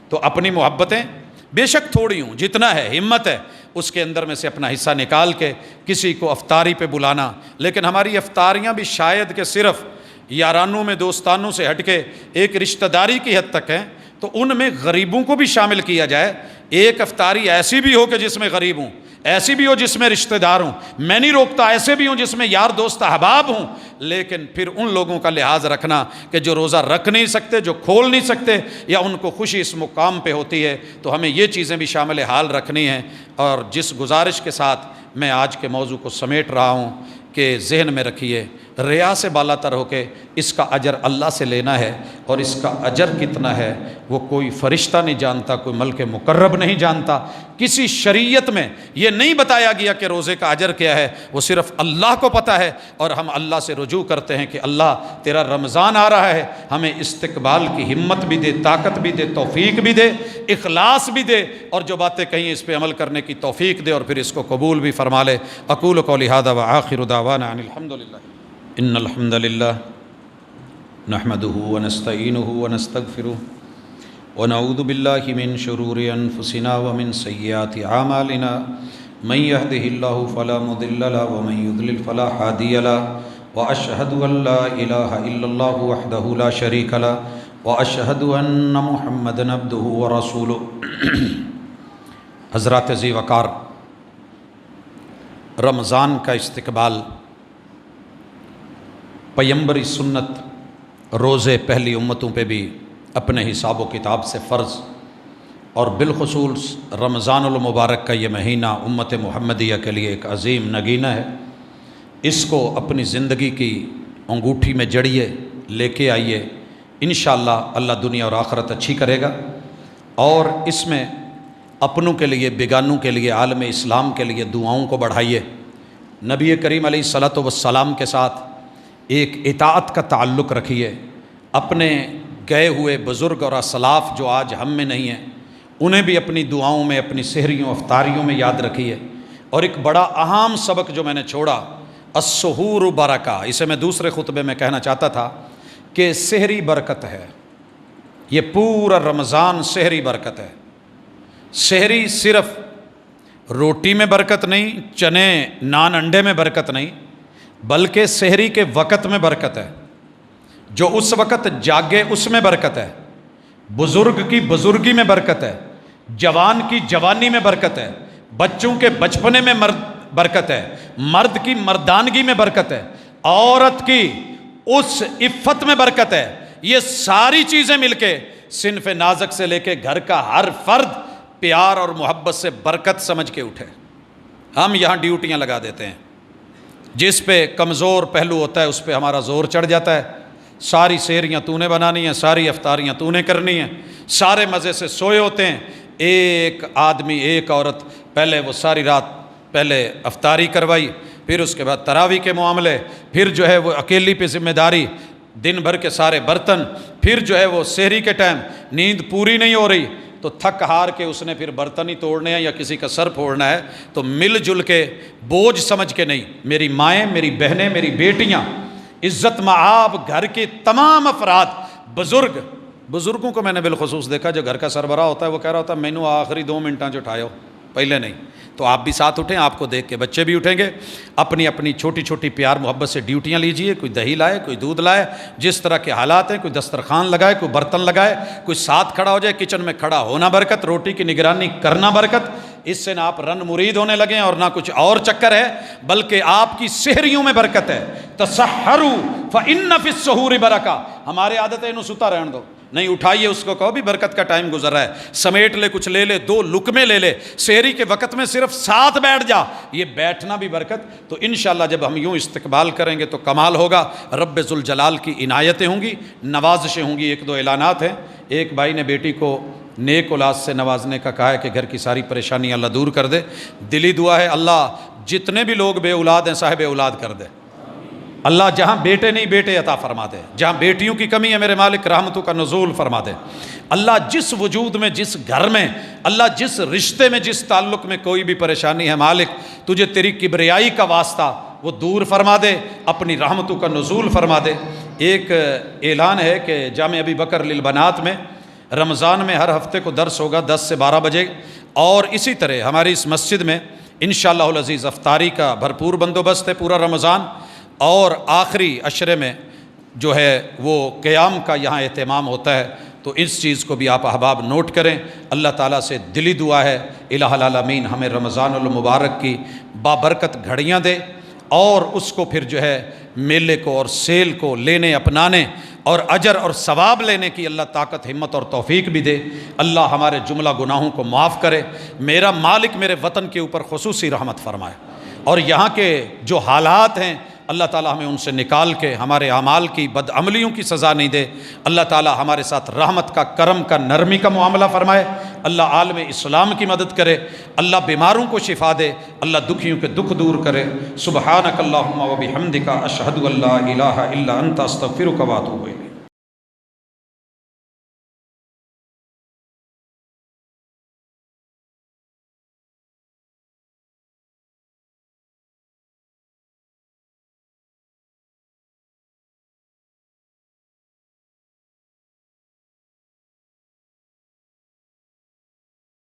تو اپنی محبتیں بے شک تھوڑی ہوں، جتنا ہے ہمت ہے اس کے اندر میں سے اپنا حصہ نکال کے کسی کو افطاری پہ بلانا۔ لیکن ہماری افطاریاں بھی شاید کہ صرف یارانوں میں، دوستانوں سے ہٹ کے ایک رشتہ داری کی حد تک ہیں، تو ان میں غریبوں کو بھی شامل کیا جائے۔ ایک افطاری ایسی بھی ہو کہ جس میں غریب ہوں، ایسی بھی ہو جس میں رشتہ دار ہوں، میں نہیں روکتا، ایسے بھی ہوں جس میں یار دوست احباب ہوں، لیکن پھر ان لوگوں کا لحاظ رکھنا کہ جو روزہ رکھ نہیں سکتے، جو کھول نہیں سکتے، یا ان کو خوشی اس مقام پہ ہوتی ہے، تو ہمیں یہ چیزیں بھی شامل حال رکھنی ہیں۔ اور جس گزارش کے ساتھ میں آج کے موضوع کو سمیٹ رہا ہوں کہ ذہن میں رکھیے، ریا سے بالا تر ہو کے اس کا اجر اللہ سے لینا ہے، اور اس کا اجر کتنا ہے وہ کوئی فرشتہ نہیں جانتا، کوئی ملک مقرب نہیں جانتا۔ کسی شریعت میں یہ نہیں بتایا گیا کہ روزے کا اجر کیا ہے، وہ صرف اللہ کو پتہ ہے، اور ہم اللہ سے رجوع کرتے ہیں کہ اللہ تیرا رمضان آ رہا ہے، ہمیں استقبال کی ہمت بھی دے، طاقت بھی دے، توفیق بھی دے، اخلاص بھی دے، اور جو باتیں کہیں اس پہ عمل کرنے کی توفیق دے، اور پھر اس کو قبول بھی فرما لے۔ اقول قولی ھذا وآخر دعوانا ان الحمدللہ ان الحمد للہ نحمده ونستعینه ونستغفره ونعوذ باللہ من شرور انفسنا ومن سیئات اعمالنا من يهده الله فلا مضل له ومن يضلل فلا هادي له واشهد ان لا اله الا الله وحده لا شريك له واشهد ان محمدا عبده ورسوله۔ حضرات ذی وقار، رمضان کا استقبال پیمبری سنت، روزے پہلی امتوں پہ بھی اپنے حساب و کتاب سے فرض، اور بالخصوص رمضان المبارک کا یہ مہینہ امت محمدیہ کے لیے ایک عظیم نگینہ ہے۔ اس کو اپنی زندگی کی انگوٹھی میں جڑیے، لے کے آئیے، انشاءاللہ اللہ دنیا اور آخرت اچھی کرے گا۔ اور اس میں اپنوں کے لیے، بیگانوں کے لیے، عالم اسلام کے لیے دعاؤں کو بڑھائیے۔ نبی کریم علیہ الصلاۃ والسلام کے ساتھ ایک اطاعت کا تعلق رکھیے۔ اپنے گئے ہوئے بزرگ اور اسلاف جو آج ہم میں نہیں ہیں، انہیں بھی اپنی دعاؤں میں، اپنی سحریوں، افطاریوں میں یاد رکھیے۔ اور ایک بڑا اہم سبق جو میں نے چھوڑا، السحور برکہ، اسے میں دوسرے خطبے میں کہنا چاہتا تھا کہ سحری برکت ہے۔ یہ پورا رمضان سحری برکت ہے۔ سحری صرف روٹی میں برکت نہیں، چنے نان انڈے میں برکت نہیں، بلکہ سحری کے وقت میں برکت ہے۔ جو اس وقت جاگے اس میں برکت ہے، بزرگ کی بزرگی میں برکت ہے، جوان کی جوانی میں برکت ہے، بچوں کے بچپنے میں برکت ہے، مرد کی مردانگی میں برکت ہے، عورت کی اس عفت میں برکت ہے۔ یہ ساری چیزیں مل کے صنف نازک سے لے کے گھر کا ہر فرد پیار اور محبت سے برکت سمجھ کے اٹھے۔ ہم یہاں ڈیوٹیاں لگا دیتے ہیں، جس پہ کمزور پہلو ہوتا ہے اس پہ ہمارا زور چڑھ جاتا ہے۔ ساری سحریاں تو نے بنانی ہیں، ساری افطاریاں تو نے کرنی ہیں، سارے مزے سے سوئے ہوتے ہیں۔ ایک آدمی، ایک عورت، پہلے وہ ساری رات پہلے افطاری کروائی، پھر اس کے بعد تراویح کے معاملے، پھر جو ہے وہ اکیلی پہ ذمہ داری، دن بھر کے سارے برتن، پھر جو ہے وہ سحری کے ٹائم نیند پوری نہیں ہو رہی تو تھک ہار کے اس نے پھر برتن ہی توڑنے ہیں یا کسی کا سر پھوڑنا ہے، تو مل جل کے بوجھ سمجھ کے نہیں، میری مائیں، میری بہنیں، میری بیٹیاں، عزت مآب گھر کے تمام افراد، بزرگ بزرگوں کو میں نے بالخصوص دیکھا جو گھر کا سربراہ ہوتا ہے وہ کہہ رہا ہوتا ہے مینو آخری 2 منٹاں جو اٹھائے ہو پہلے نہیں. تو آپ بھی ساتھ اٹھیں, آپ کو دیکھ کے بچے بھی اٹھیں گے. اپنی اپنی چھوٹی چھوٹی پیار محبت سے ڈیوٹیاں لیجئے. کوئی دہی لائے, کوئی دودھ لائے, جس طرح کے حالات ہیں. کوئی دسترخوان لگائے, کوئی برتن لگائے, کوئی ساتھ کھڑا ہو جائے. کچن میں کھڑا ہونا برکت, روٹی کی نگرانی کرنا برکت. اس سے نہ آپ رن مرید ہونے لگیں اور نہ کچھ اور چکر ہے, بلکہ آپ کی سحریوں میں برکت ہے. تسحروا فإن فی السحور برکہ. ہمارے عادت ہے انہوں ستا رہن دو, نہیں اٹھائیے اس کو, کہو بھی برکت کا ٹائم گزر رہا ہے, سمیٹ لے, کچھ لے لے, 2 لقمے لے لے, سحری کے وقت میں صرف ساتھ بیٹھ جا. یہ بیٹھنا بھی برکت. تو انشاءاللہ جب ہم یوں استقبال کریں گے تو کمال ہوگا. رب ذوالجلال کی عنایتیں ہوں گی, نوازشیں ہوں گی. 1-2 اعلانات ہیں. ایک بھائی نے بیٹی کو نیک اولاد سے نوازنے کا کہا ہے کہ گھر کی ساری پریشانی اللہ دور کر دے. دلی دعا ہے اللہ جتنے بھی لوگ بے اولاد ہیں صاحب اولاد کر دے. اللہ جہاں بیٹے نہیں بیٹے عطا فرما دے, جہاں بیٹیوں کی کمی ہے میرے مالک رحمتوں کا نزول فرما دے. اللہ جس وجود میں, جس گھر میں, اللہ جس رشتے میں, جس تعلق میں کوئی بھی پریشانی ہے مالک تجھے تیری کبریائی کا واسطہ وہ دور فرما دے, اپنی رحمتوں کا نزول فرما دے. ایک اعلان ہے کہ جامع ابی بکر للبنات میں رمضان میں ہر ہفتے کو درس ہوگا 10 سے 12 بجے, اور اسی طرح ہماری اس مسجد میں انشاءاللہ العزیز افطاری کا بھرپور بندوبست ہے پورا رمضان, اور آخری عشرے میں جو ہے وہ قیام کا یہاں اہتمام ہوتا ہے. تو اس چیز کو بھی آپ احباب نوٹ کریں. اللہ تعالیٰ سے دلی دعا ہے الہ العالمین ہمیں رمضان المبارک کی بابرکت گھڑیاں دے, اور اس کو پھر جو ہے میلے کو اور سیل کو لینے, اپنانے اور اجر اور ثواب لینے کی اللہ طاقت, ہمت اور توفیق بھی دے. اللہ ہمارے جملہ گناہوں کو معاف کرے. میرا مالک میرے وطن کے اوپر خصوصی رحمت فرمائے, اور یہاں کے جو حالات ہیں اللہ تعالیٰ ہمیں ان سے نکال کے ہمارے اعمال کی بدعملیوں کی سزا نہیں دے. اللہ تعالیٰ ہمارے ساتھ رحمت کا, کرم کا, نرمی کا معاملہ فرمائے. اللہ عالم اسلام کی مدد کرے. اللہ بیماروں کو شفا دے. اللہ دکھیوں کے دکھ دور کرے. سبحانک اللہم و بحمدک اشہد ان لا الہ الا انت استغفرک و اتوب الیک.